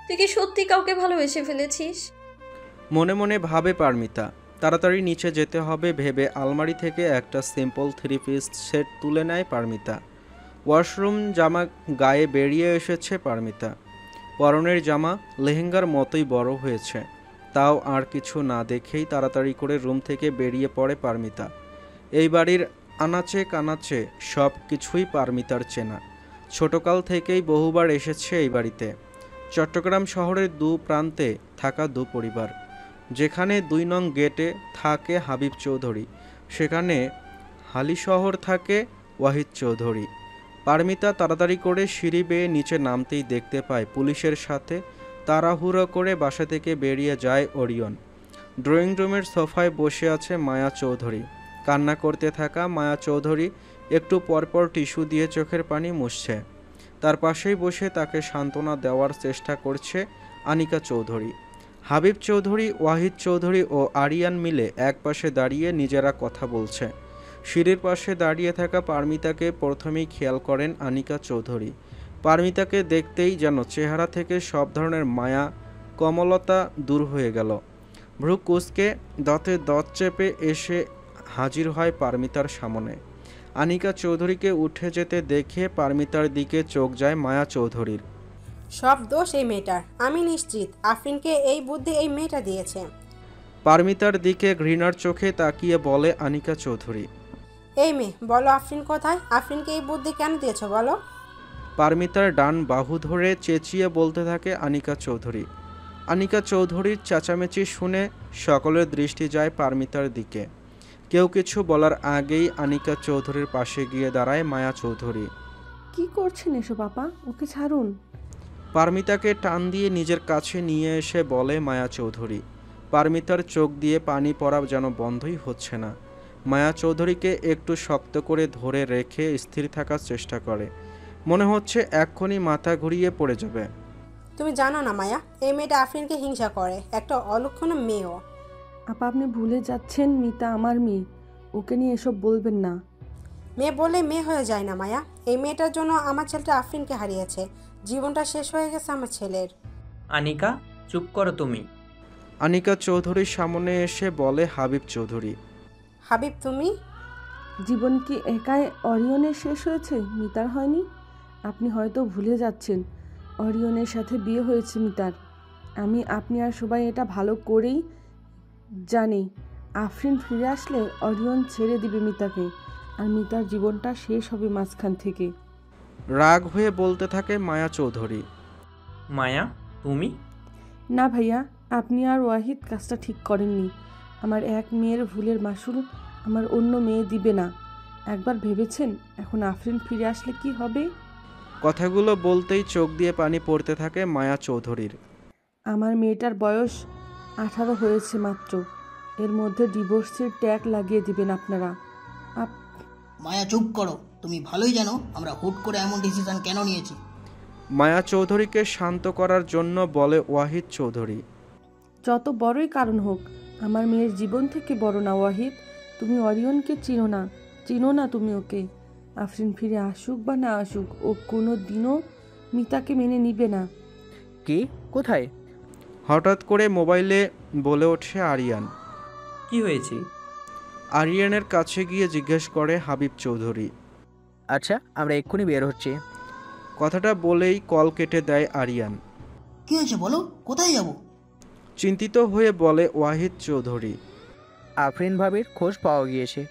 তুই কি সত্যি কাউকে ভালোবেসে ফেলেছিস? মনে মনে ভাবে পারমিতা। তাড়াতাড়ি নিচে যেতে হবে ভেবে আলমারি থেকে একটা সিম্পল 3 পিস সেট তুলে নেয় পারমিতা। ওয়াশরুম জামা গায়ে বেরিয়ে এসেছে পারমিতা। পরনের জামা লেহেঙ্গার মতোই বড় হয়েছে। তাও আর কিছু না দেখেই তাড়াতাড়ি করে রুম থেকে বেরিয়ে পড়ে পারমিতা। এই বাড়ির আনাচে কানাচে সব কিছুই পারমিতার চেনা। ছোটকাল থেকেই বহুবার এসেছে এই বাড়িতে। চট্টগ্রাম শহরের দু প্রান্তে থাকা দু পরিবার। যেখানে ২ নং গেটে থাকে হাবিব চৌধুরী, সেখানে হালিশহর থাকে ওয়াহিদ চৌধুরী। পারমিতা তাড়াতাড়ি করে সিঁড়ি বেয়ে নিচে নামতেই দেখতে পায় পুলিশের সাথে তাড়াহুড়ো করে বাসা থেকে বেরিয়ে যায় ওরিয়ন। ড্রয়িং রুমের সোফায় বসে আছে মায়া চৌধুরী। কান্না করতে থাকা মায়া চৌধুরী একটু পরপর টিস্যু দিয়ে চোখের পানি মুছছে। তার পাশেই বসে তাকে সান্ত্বনা দেওয়ার চেষ্টা করছে আনিকা চৌধুরী। হাবিব চৌধুরী, ওয়াহিদ চৌধুরী ও আরিয়ান মিলে এক পাশে দাঁড়িয়ে নিজেরা কথা বলছে। সিঁড়ির পাশে দাঁড়িয়ে থাকা পারমিতাকে প্রথমেই খেয়াল করেন আনিকা চৌধুরী। পারমিতাকে দেখতেই যেন চেহারা থেকে সব ধরনের মায়া কমলতা দূর হয়ে গেল। ভ্রু কুঁচকে দাঁতে দাঁত চেপে এসে হাজির হয় পারমিতার সামনে। আনিকা চৌধুরীকে উঠে যেতে দেখে পারমিতার দিকে চোখ যায় মায়া চৌধুরীর। সব দোষ এই মেয়েটার। আমি নিশ্চিত আফরিনকে এই বুদ্ধি এই মেয়েটা দিয়েছে। পারমিতার দিকে ঘৃণার চোখে তাকিয়ে বলে আনিকা চৌধুরী। এই মেয়ে, বলো আফরিন কোথায়? আফরিনকে এই বুদ্ধি কেন দিয়েছো বলো? পারমিতার ডান বাহু ধরে চেঁচিয়ে বলতে থাকে আনিকা চৌধুরী। আনিকা চৌধুরীর চেঁচামেচি শুনে সকলের দৃষ্টি যায় পারমিতার দিকে। কেউ কিছু বলার আগেই আনিকা চৌধুরীর পাশে গিয়ে দাঁড়ায় মায়া চৌধুরী। কি করছেন এসব আপা? ওকে ছাড়ুন। পারমিতাকে টান দিয়ে নিজের কাছে নিয়ে এসে বলে মায়া চৌধুরী। পারমিতার চোখ দিয়ে পানি পড়া যেন বন্ধই হচ্ছে না। মায়া চৌধুরীকে একটু শক্ত করে ধরে রেখে স্থির থাকার চেষ্টা করে। মনে হচ্ছে এক্ষুনি মাথা ঘুরিয়ে পড়ে যাবে। তুমি জানো না মায়া, এই মেয়েটা আফরিনকে হিংসা করে। একটা অলক্ষণ মেয়েও। আপা আপনি ভুলে যাচ্ছেন মিতা আমার মেয়ে। ওকে নিয়ে এসব বলবেন না। মেয়ে বলে মেয়ে হয়ে যায় না মায়া। এই মেয়েটার জন্য আমার ছেলেটা আফরিনকে হারিয়েছে। জীবনটা শেষ হয়ে গেছে আমার ছেলের। আনিকা, চুপ করো তুমি। আনিকা চৌধুরীর সামনে এসে বলে হাবিব চৌধুরী। হাবিব তুমি? জীবন কি একাই অরিয়নের শেষ হয়েছে, মিতার হয়নি? আপনি হয়তো ভুলে যাচ্ছেন অরিয়নের সাথে বিয়ে হয়েছে মিতার। আপনি আর সবাই এটা ভালো করেই জানি আফরিন ফিরে আসলে অরিয়ন ছেড়ে দিবে মিতাকে, আর মিতার জীবনটা শেষ হবে মাঝখান থেকে। রাগ হয়ে বলতে থাকে মায়া চৌধুরী। মায়া, তুমি? না ভাইয়া, আপনি আর ওয়াহিদ কাজটা ঠিক করেননি। আমার এক মেয়ের ভুলের মাসুল আমার অন্য মেয়ে দিবে না। একবার ভেবেছেন এখন আফরিন ফিরে আসলে কি হবে? কথাগুলো বলতেই চোখ দিয়ে পানি পড়তে থাকে মায়া চৌধুরীর। আমার মেয়েটার বয়স 18 হয়েছে মাত্র। এর মধ্যে ডিভোর্সের ট্যাগ লাগিয়ে দিবেন আপনারা। মায়া চুপ করো। তুমি ভালোই জানো আমরা হুট করে এমন ডিসিশন কেন নিয়েছি। মায়া চৌধুরীকে শান্ত করার জন্য বলে ওয়াহিদ চৌধুরী। যত বড়ই কারণ হোক, আমার মেয়ের জীবন থেকে বড় না ওয়াহিদ। তুমি অরিয়নকে চিনো না তুমি ওকে। আফরিন ফিরে আসুক বা না আসুক, ও কোনো দিনও মিতাকে মেনে নিবে না। কি? কোথায়? হঠাৎ করে মোবাইলে বলে ওঠে আরিয়ান। কি হয়েছে? আরিয়ানের কাছে গিয়ে জিজ্ঞেস করে হাবিব চৌধুরী। আচ্ছা, আমরা এক্ষুনি বের হচ্ছি। কথাটা বলেই কল কেটে দেয় আরিয়ান। কি হয়েছে বলো, কোথায় যাব? চিন্তিত হয়ে বলে ওয়াহিদ চৌধুরী। আফরিন ভাবির খোঁজ পাওয়া গিয়েছে।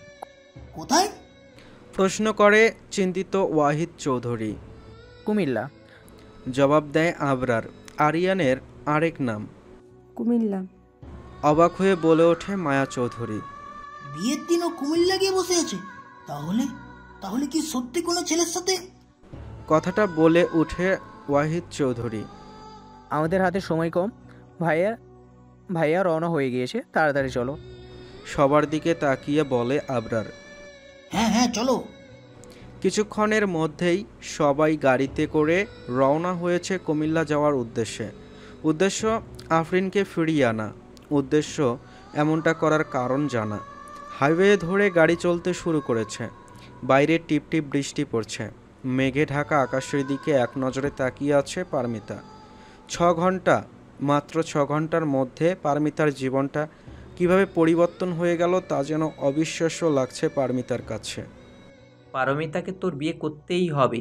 কোথায়? প্রশ্ন করে চিন্তিত ওয়াহিদ চৌধুরী। কুমিল্লা। জবাব দেয় আবরার, আরিয়ানের আরেক নাম। কুমিল্লা। অবাক হয়ে বলে ওঠে মায়া চৌধুরী। বিয়ের দিনও কুমিল্লা গিয়ে বসে আছে? তাহলে কি সত্যি কোনো ছেলের সাথে? কথাটা বলে উঠে ওয়াহিদ চৌধুরী। আমাদের হাতে সময় কম। ভাইয়া রওনা হয়ে গিয়েছে, তাড়াতাড়ি চলো। সবার দিকে তাকিয়ে বলে আবরার। হ্যাঁ চলো। কিছুক্ষণের মধ্যেই সবাই গাড়িতে করে রওনা হয়েছে কুমিল্লা যাওয়ার উদ্দেশ্য আফরিনকে ফিরিয়ে আনা। উদ্দেশ্য এমনটা করার কারণ জানা। হাইওয়ে ধরে গাড়ি চলতে শুরু করেছে। বাইরে টিপটিপ বৃষ্টি পড়ছে। মেঘে ঢাকা আকাশের দিকে এক নজরে তাকিয়ে আছে পারমিতা। মাত্র 6 ঘন্টার মধ্যে পারমিতার জীবনটা কিভাবে পরিবর্তন হয়ে গেল তা যেন অবিশ্বাস্য লাগছে পারমিতার কাছে। পারমিতাকে তোর বিয়ে করতেই হবে।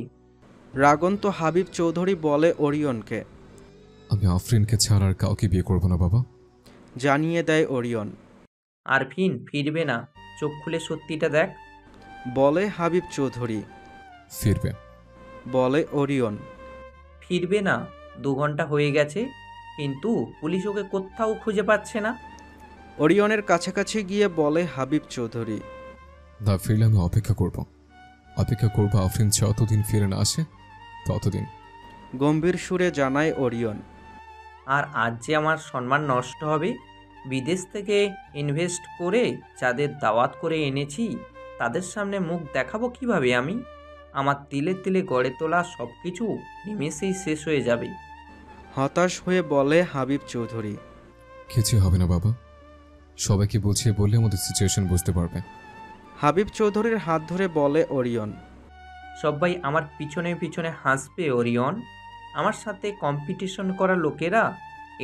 রাগন্ত হাবিব চৌধুরী বলে ওরিয়নকে। আমি আফরিনকে ছাড়া আর কাউকে বিয়ে করব না বাবা, জানিয়ে দেয় ওরিয়ন। আরফিন ফিরবে না, চোখ খুলে সত্যিটা দেখ। বলে হাবিব চৌধুরী। ফিরবে। বলে ওরিয়ন। ফিরবে না, 2 ঘন্টা হয়ে গেছে, কিন্তু পুলিশ ওকে কোথাও খুঁজে পাচ্ছে না। ওরিয়নের কাছাকাছি গিয়ে বলে হাবিব চৌধুরী। না ফিরলে আমি অপেক্ষা করব। অপেক্ষা করবো আফরিন যতদিন ফিরে না আসে ততদিন। গম্ভীর সুরে জানায় ওরিয়ন। আর আজ যে আমার সম্মান নষ্ট হবে। বিদেশ থেকে ইনভেস্ট করে যাদের দাওয়াত করে এনেছি তাদের সামনে মুখ দেখাবো কিভাবে আমি? আমার তিলে তিলে গড়ে তোলা সব কিছু নিমেষেই শেষ হয়ে যাবে। হতাশ হয়ে বলে হাবিব চৌধুরী। কিছু হবে না বাবা, সবাইকে বুঝিয়ে বললে আমাদের সিচুয়েশন বুঝতে পারবে। হাবিব চৌধুরীর হাত ধরে বলে ওরিয়ন। সবাই আমার পিছনে পিছনে হাসবে ওরিয়ন। আমার সাথে কম্পিটিশন করা লোকেরা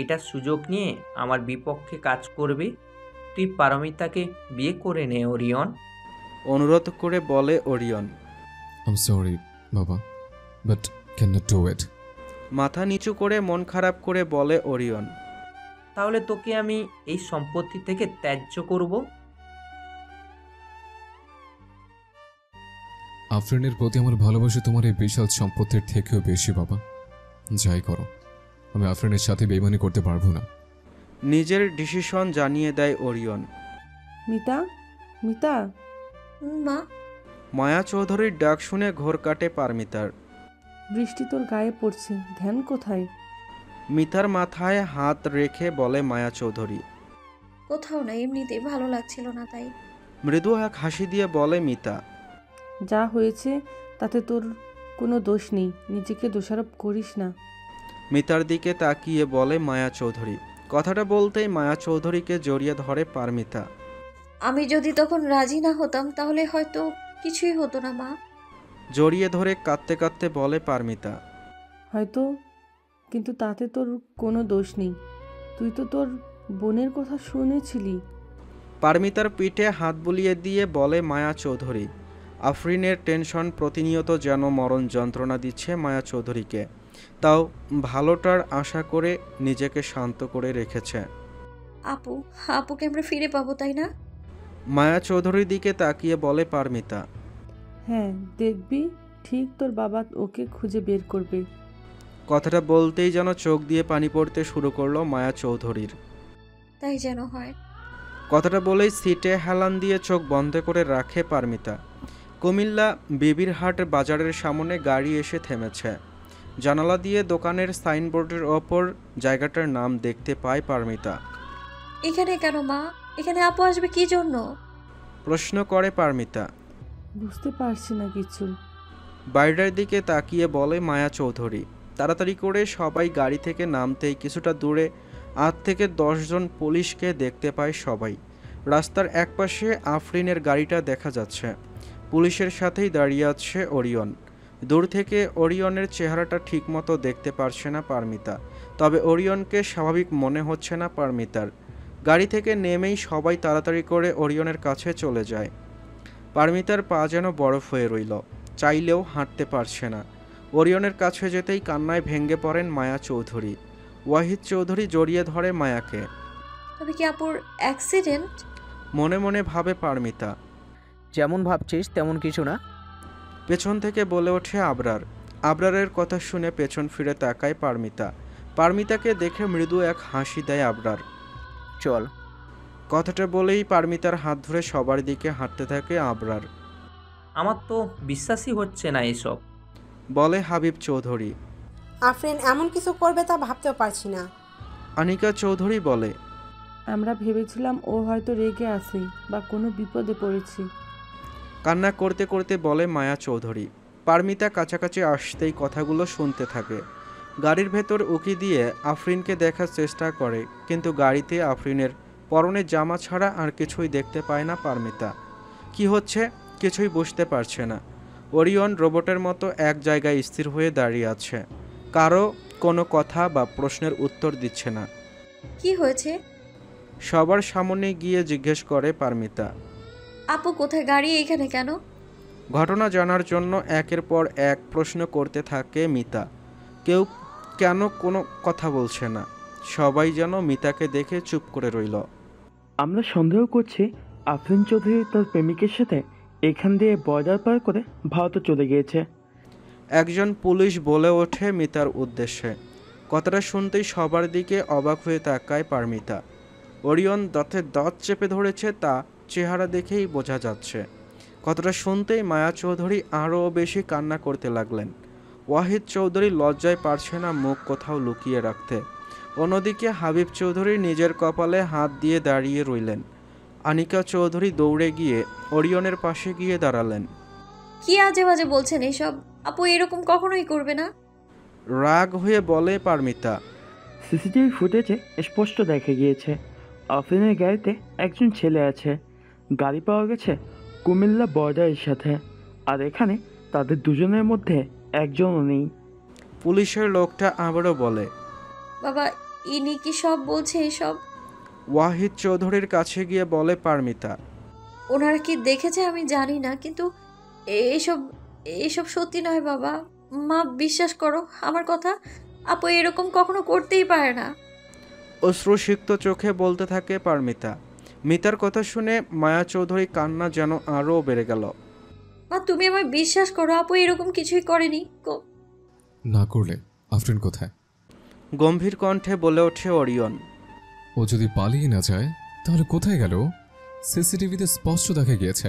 এটার সুযোগ নিয়ে আমার বিপক্ষে কাজ করবে। তুই পারমিতাকে বিয়ে করে নে ওরিয়ন। অনুরোধ করে বলে ওরিয়ন। আই এম সরি বাবা, but can not do it. মাথা নিচু করে মন খারাপ করে বলে ওরিয়ন। তাহলে তোকে আমি এই সম্পত্তি থেকে ত্যায্য করব। আফরিনের প্রতি আমার ভালোবাসা তোমার এই বিশাল সম্পত্তির থেকেও বেশি বাবা। যাই করো, আমি আফরিনের সাথে বেইমানি করতে পারবো না। নিজের ডিসিশন জানিয়ে দেয় ওরিয়ন। মিতা, মিতা। মা। মায়া চৌধুরীর ডাক শুনে ঘোর কাটে পারমিতার। বৃষ্টি তোর গায়ে পড়ছে, ধ্যান কোথায়? মিতার মাথায় হাত রেখে বলে মায়া চৌধুরী। কোথাও না, এমনিতেই ভালো লাগছিল না তাই। মৃদু এক হাসি দিয়ে বলে মিতা। যা হয়েছে তাতে তোর কোনো দোষ নেই, নিজেকে দোষারোপ করিস না। মিতার দিকে তাকিয়ে বলে মায়া চৌধুরী। কথাটা বলতেই মায়া চৌধুরীকে জড়িয়ে ধরে পারমিতা। আমি যদি তখন রাজি না হতাম তাহলে হয়তো কিছুই হতো না মা। জড়িয়ে ধরে কাঁদতে কাঁদতে বলে পারমিতা। হয়তো, কিন্তু তাতে তোর কোনো দোষ নেই। তুই তো তোর বোনের কথা শুনেছিলি। পারমিতার পিঠে হাত বুলিয়ে দিয়ে বলে মায়া চৌধুরী। আফরিনের টেনশন প্রতিনিয়ত যেন মরণ যন্ত্রণা দিচ্ছে মায়া চৌধুরীকে। তাও ভালোটার আশা করে নিজেকে শান্ত করে রেখেছে। আপুকে আমরা ফিরে পাবো তাই না? মায়া চৌধুরীর দিকে তাকিয়ে বলে পারমিতা। হ্যাঁ, দেখবি ঠিক তোর বাবা ওকে খুঁজে বের করবে। কথাটা বলতেই যেন চোখ দিয়ে পানি পড়তে শুরু করলো মায়া চৌধুরীর। তাই যেন হয়। কথাটা বলেই সিটে হেলান দিয়ে চোখ বন্ধ করে রাখে পারমিতা। কুমিল্লা বিবিরহাট বাজারের সামনে গাড়ি এসে থেমেছে। জানালা দিয়ে দোকানের সাইনবোর্ডের ওপর জায়গাটার নাম দেখতে পায় পারমিতা। এখানে কেন মা? এখানে আপু আসবে কি জন্য? প্রশ্ন করে পারমিতা। বুঝতে পারছি না কিছু। বাইরের দিকে তাকিয়ে বলে মায়া চৌধুরী। তাড়াতাড়ি করে সবাই গাড়ি থেকে নামতেই কিছুটা দূরে 8 থেকে 10 জন পুলিশকে দেখতে পায় সবাই। রাস্তার একপাশে আফরিনের গাড়িটা দেখা যাচ্ছে। পুলিশের সাথেই দাঁড়িয়ে আছে ওরিয়ন। দূর থেকে ওরিয়নের চেহারাটা ঠিকমতো দেখতে পারছে না পারমিতা, তবে ওরিয়নকে স্বাভাবিক মনে হচ্ছে না পারমিতার। গাড়ি থেকে নেমেই সবাই তাড়াতাড়ি করে ওরিয়নের কাছে চলে যায়। পারমিতার পা যেন বরফ হয়ে রইল, চাইলেও হাঁটতে পারছে না। ওরিয়নের কাছে যেতেই কান্নায় ভেঙে পড়েন মায়া চৌধুরী। ওয়াহিদ চৌধুরী জড়িয়ে ধরে মায়াকে। তবে কি আপুর অ্যাক্সিডেন্ট? মনে মনে ভাবে পারমিতা। যেমন ভাবছিস তেমন কিছু না। পেছন থেকে বলে ওঠে আবরার। আবরারের কথা শুনে পেছন ফিরে তাকায় পারমিতা। পারমিতাকে দেখে মৃদু এক হাসি দেয় আবরার। চল। কথাটা বলেই পারমিতার হাত ধরে সবার দিকে হাঁটতে থাকে আবরার। আমার তো বিশ্বাসই হচ্ছে না এসব, বলে হাবিব চৌধুরী। আফরিন এমন কিছু করবে তা ভাবতেও পারছি না। আনিকা চৌধুরী বলে। আমরা ভেবেছিলাম ও হয়তো রেগে আছে বা কোনো বিপদে পড়েছে। কান্না করতে করতে বলে মায়া চৌধুরী। পারমিতা কাছাকাছি আসতেই কথাগুলো শুনতে থাকে। গাড়ির ভেতর উকি দিয়ে আফরিনকে দেখার চেষ্টা করে, কিন্তু গাড়িতে আফরিনের পরনে জামা ছাড়া আর কিছুই দেখতে পায় না পারমিতা। কি হচ্ছে কিছুই বুঝতে পারছে না। ওরিয়ন রোবটের মতো এক জায়গায় স্থির হয়ে দাঁড়িয়ে আছে, কারো কোনো কথা বা প্রশ্নের উত্তর দিচ্ছে না। কি হয়েছে? সবার সামনে গিয়ে জিজ্ঞেস করে পারমিতা। আপু কোথায়? গাড়ি এইখানে কেন? ঘটনা জানার জন্য একের পর এক প্রশ্ন করতে থাকে মিতা। কেউ কেন কোনো কথা বলছে না। সবাই যেন মিতাকে দেখে চুপ করে রইল। আমরা সন্দেহ করছি আফরিন চৌধুরী তার প্রেমিকের সাথে এখান দিয়ে বর্ডার পার করে ভারতে চলে গিয়েছে। একজন পুলিশ বলে ওঠে মিতার উদ্দেশ্যে। কথাটা শুনতেই সবার দিকে অবাক হয়ে তাকায় পারমিতা। ওরিয়ন দাঁতে দাঁত চেপে ধরেছে, তা চেহারা দেখেই বোঝা যাচ্ছে। কথাটা শুনতেই মায়া চৌধুরী আরও বেশি কান্না করতে লাগলেন। ওয়াহিদ চৌধুরী লজ্জায় পারছে না মুখ কোথাও লুকিয়ে রাখতে। অন্যদিকে হাবিব চৌধুরী নিজের কপালে হাত দিয়ে দাঁড়িয়ে রইলেন। আনিকা চৌধুরী দৌড়ে গিয়ে ওরিয়নের পাশে গিয়ে দাঁড়ালেন। কি আজে বাজে বলছেন এসব? আপু এরকম কখনোই করবে না। রাগ হয়ে বলে পারমিতা। সিসিটিভি ফুটেজে স্পষ্ট দেখা গিয়েছে আফরিনের গাড়িতে একজন ছেলে আছে। গাড়ি পাওয়া গেছে কুমিল্লা বর্ডারের সাথে, আর এখানে তাদের দুজনের মধ্যে একজনও নেই। পুলিশের লোকটা আবারও বলে। বাবা ইনি কি সব বলছে এসব? ওয়াহিদ চৌধুরীর কাছে গিয়ে বলে পারমিতা। ওনারা কি দেখেছে আমি জানি না, কিন্তু এসব এসব সত্যি নয় বাবা। মা বিশ্বাস করো আমার কথা, আপু এরকম কখনো করতেই পারে না। অশ্রুসিক্ত চোখে বলতে থাকে পারমিতা। মিতার কথা শুনে মায়া চৌধুরী কান্না যেন আরও বেড়ে গেল। মা তুমি আমায় বিশ্বাস করো, আপু এরকম কিছুই করেনি। না করলে আফরিন কোথায়? গম্ভীর কণ্ঠে বলে ওঠে ওরিয়ন। ও যদি পালিয়ে না যায় তাহলে কোথায় গেল? সিসিটিভিতে স্পষ্ট দেখা গিয়েছে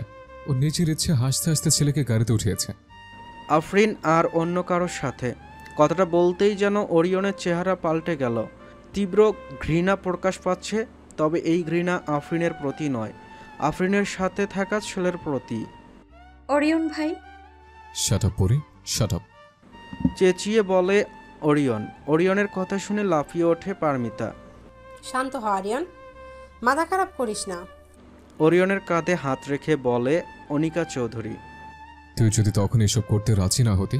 ও নিজের ইচ্ছে হাসতে হাসতে ছেলেকে গাড়িতে উঠিয়েছে। আফরিন আর অন্য কারোর সাথে। কথাটা বলতেই যেন ওরিয়নের চেহারা পাল্টে গেল। তীব্র ঘৃণা প্রকাশ পাচ্ছে, তবে এই ঘৃণা আফরিনের প্রতি নয়, আফরিনের সাথে থাকা ছেলের প্রতি। ওরিয়ন ভাই। শাট আপ পরি, শাট আপ, চেঁচিয়ে বলে ওরিয়ন। ওরিয়নের কথা শুনে লাফিয়ে ওঠে পারমিতা। শান্ত হ আরিয়ান, মাথা খারাপ করিস না। ওরিয়নের কাঁধে হাত রেখে বলে অনিকা চৌধুরী। তুই যদি তখন এসব করতে রাজি না হতি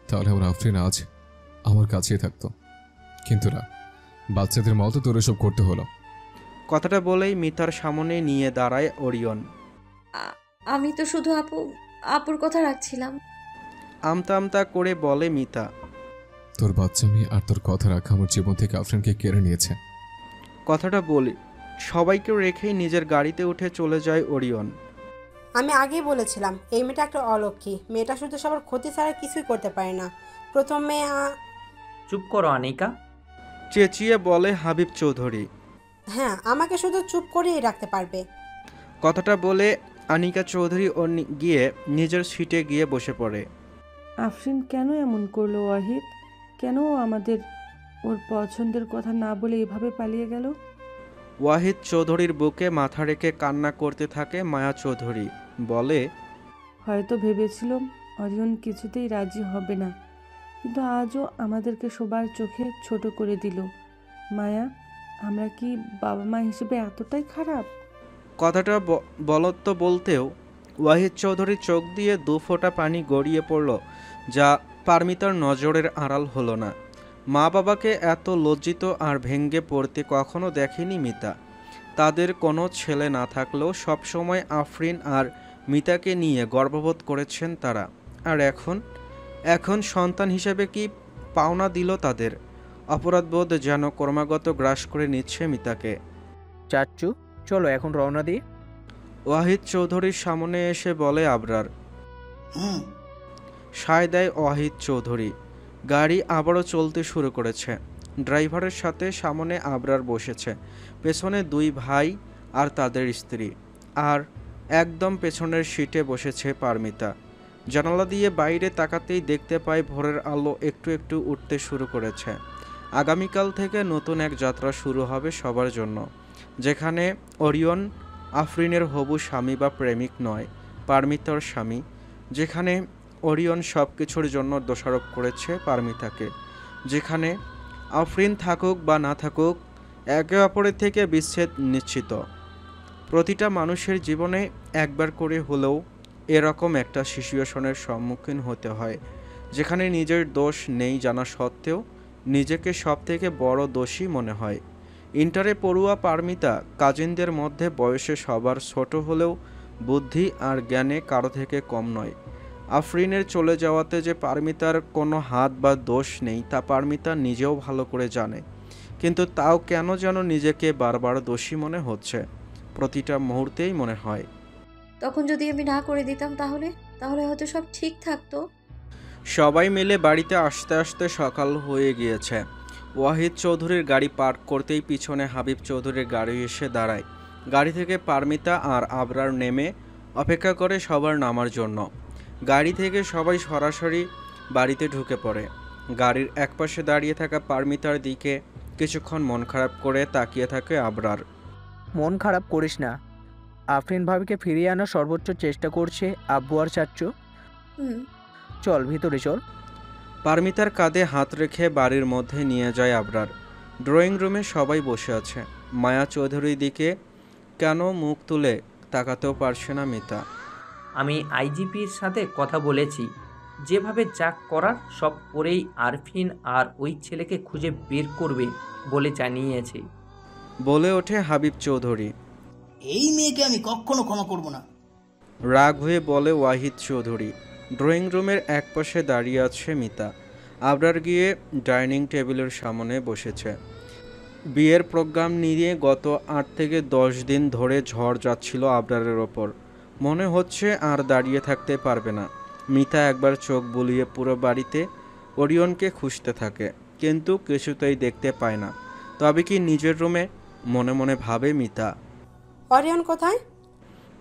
তাহলে আমার আফরিন আজ আমার কাছেই থাকতো, কিন্তু না, বাচ্চাদের মতো তোর এসব করতে হলো। কথাটা বলেই মিতার সামনে নিয়ে দাঁড়ায় ওরিয়ন। আমি তো শুধু আপুর কথা রাখছিলাম। আমতা আমতা করে বলে মিতা। তোর বাচ্চা মেয়ে আর তোর কথা রাখা আমার জীবন থেকে আফরিনকে কেড়ে নিয়েছে। কথাটা বলি সবাইকে রেখেই নিজের গাড়িতে উঠে চলে যায় ওরিয়ন। আমি আগেই বলেছিলাম এই মেয়েটা একটা অলক্ষী। মেয়েটা শুধু সবার ক্ষতি ছাড়া কিছুই করতে পারে না। প্রথম মেয়ে চুপ করো আনিকা, চেঁচিয়ে বলে হাবিব চৌধুরী। হ্যাঁ, আমাকে শুধু চুপ করিয়ে রাখতে পারবে। কথাটা বলে আনিকা চৌধুরী গিয়ে নিজের সিটে গিয়ে বসে পড়ে। আফরিন কেন এমন করলো ওয়াহিদ? কেন ও আমাদের ওর পছন্দের কথা না বলে এভাবে পালিয়ে গেল? ওয়াহিদ চৌধুরীর বুকে মাথা রেখে কান্না করতে থাকে মায়া চৌধুরী। বলে, হয়তো ভেবেছিলাম অরিয়ন কিছুতেই রাজি হবে না, কিন্তু আজও আমাদেরকে সবার চোখে ছোট করে দিল। মায়া, আমরা কি বাবা মা হিসেবে এতটাই খারাপ? কথাটা বলত্ব বলতেও ওয়াহিদ চৌধুরীর চোখ দিয়ে 2 ফোঁটা পানি গড়িয়ে পড়ল, যা পারমিতার নজরের আড়াল হলো না। মা বাবাকে এত লজ্জিত আর ভেঙ্গে পড়তে কখনো দেখেনি মিতা। তাদের কোনো ছেলে না থাকলেও সবসময় আফরিন আর মিতাকে নিয়ে গর্ববোধ করেছেন তারা। আর এখন সন্তান হিসেবে কি পাওনা দিল তাদের? অপরাধবোধ যেন ক্রমাগত গ্রাস করে নিচ্ছে মিতাকে। চাচ্চু চলো এখন রওনা দিই। ওয়াহিদ চৌধুরীর সামনে এসে বলে আবরার। সায় দেয় ওয়াহিদ চৌধুরী। গাড়ি আবারও চলতে শুরু করেছে। ড্রাইভারের সাথে সামনে আবরার বসেছে, পেছনে 2 ভাই আর তাদের স্ত্রী, আর একদম পেছনের সিটে বসেছে পারমিতা। জানালা দিয়ে বাইরে তাকাতেই দেখতে পায় ভোরের আলো একটু একটু উঠতে শুরু করেছে। আগামীকাল থেকে নতুন এক যাত্রা শুরু হবে সবার জন্য, যেখানে ওরিয়ন আফরিনের হবু স্বামী বা প্রেমিক নয়, পারমিতার স্বামী। যেখানে ওরিয়ন সব কিছুর জন্য দোষারোপ করেছে পারমিতাকে। যেখানে আফরিন থাকুক বা না থাকুক, একে অপরের থেকে বিচ্ছেদ নিশ্চিত। প্রতিটা মানুষের জীবনে একবার করে হলেও এরকম একটা সিচুয়েশনের সম্মুখীন হতে হয়, যেখানে নিজের দোষ নেই জানা সত্ত্বেও নিজেকে সব থেকে বড় দোষী মনে হয়। ইন্টারে পড়ুয়া পারমিতা কাজিনদের মধ্যে বয়সে সবার ছোট হলেও বুদ্ধি আর জ্ঞানে কারো থেকে কম নয়। আফরিনের চলে যাওয়াতে যে পারমিতার কোনো হাত বা দোষ নেই তা পারমিতা নিজেও ভালো করে জানে, কিন্তু তাও কেন যেন নিজেকে বারবার দোষী মনে হচ্ছে, প্রতিটা মুহূর্তেই মনে হয়। তখন যদি আমি না করে দিতাম তাহলে তাহলে হয়তো সব ঠিক থাকতো। সবাই মিলে বাড়িতে আসতে আসতে সকাল হয়ে গিয়েছে। ওয়াহিদ চৌধুরীর গাড়ি পার্ক করতেই পিছনে হাবিব চৌধুরীর গাড়ি এসে দাঁড়ায়। গাড়ি থেকে পারমিতা আর আবরার নেমে অপেক্ষা করে সবার নামার জন্য। গাড়ি থেকে সবাই সরাসরি বাড়িতে ঢুকে পড়ে। গাড়ির একপাশে দাঁড়িয়ে থাকা পারমিতার দিকে কিছুক্ষণ মন খারাপ করে তাকিয়ে থাকে আবরার। মন খারাপ করিস না, আফরিন ভাবিকে ফিরিয়ে আনার সর্বোচ্চ চেষ্টা করছে আব্বু আর চাচ্চু। হুম। চল ভিতরে চল। পারমিতার কাঁধে হাত রেখে বাড়ির মধ্যে নিয়ে যায় আবরার। ড্রয়িং রুমে সবাই বসে আছে। মায়া চৌধুরীর দিকে কেন মুখ তুলে তাকাতেও পারছে না মিতা। আমি আইজিপির সাথে কথা বলেছি, যেভাবে যা করার সব করেই আরফিন আর ওই ছেলেকে খুঁজে বের করবে বলে জানিয়েছে। বলে ওঠে হাবিব চৌধুরী। এই মেয়েকে আমি কখনো ক্ষমা করব না। রাগ হয়ে বলে ওয়াহিদ চৌধুরী। ড্রয়িং রুমের একপাশে দাঁড়িয়ে আছে মিতা। আবরার গিয়ে ডাইনিং টেবিলের সামনে বসেছে। বিয়ের প্রোগ্রাম নিয়ে গত 8 থেকে 10 দিন ধরে ঝড় যাচ্ছিল আবরারের ওপর। মনে হচ্ছে আর দাঁড়িয়ে থাকতে পারবে না। মিতা একবার চোখ বুলিয়ে পুরো বাড়িতে ওরিয়নকে খুঁজতে থাকে, কিন্তু কিছুতেই দেখতে পায় না। তবে কি নিজের রুমে? মনে মনে ভাবে মিতা। অরিয়ন কোথায়?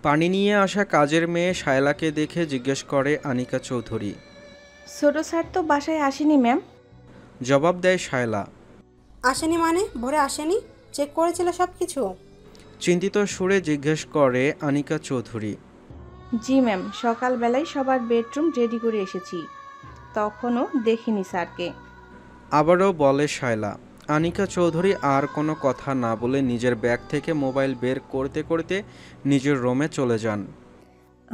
পানি নিয়ে আসা কাজের মেয়ে শায়লাকে দেখে জিজ্ঞেস করে আনিকা চৌধুরী। ছোট স্যার তো বাসায় আসেনি ম্যাম। জবাব দেয় শায়লা। আসেনি মানে? ভোরে আসেনি? চেক করেছিল সব কিছু? চিন্তিত সুরে জিজ্ঞেস করে আনিকা চৌধুরী। জি ম্যাম, সকালবেলায় সবার বেডরুম রেডি করে এসেছি, তখনও দেখিনি স্যারকে। আবারও বলে শায়লা। আনিকা চৌধুরী আর কোনো কথা না বলে নিজের ব্যাগ থেকে মোবাইল বের করতে করতে নিজের রুমে চলে যান।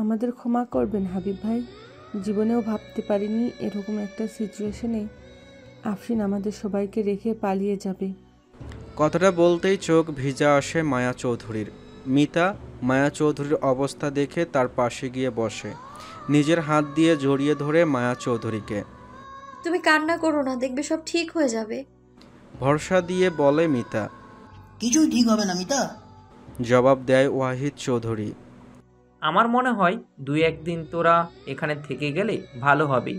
আমাদের ক্ষমা করবেন হাবিব ভাই, জীবনেও ভাবতে পারিনি এরকম একটা সিচুয়েশনে আফরিন আমাদের সবাইকে রেখে পালিয়ে যাবে। কথাটা বলতেই চোখ ভিজা আসে মায়া চৌধুরীর। মিতা মায়া চৌধুরীর অবস্থা দেখে তার পাশে গিয়ে বসে, নিজের হাত দিয়ে জড়িয়ে ধরে মায়া চৌধুরীকে। তুমি কান্না করো না, দেখবে সব ঠিক হয়ে যাবে। ভরসা দিয়ে বলে মিতা। কিছুই ঠিক হবে না মিতা। জবাব দেয় ওয়াহিদ চৌধুরী। আমার মনে হয় 2-1 দিন তোরা এখানে থেকে গেলে ভালো হবে,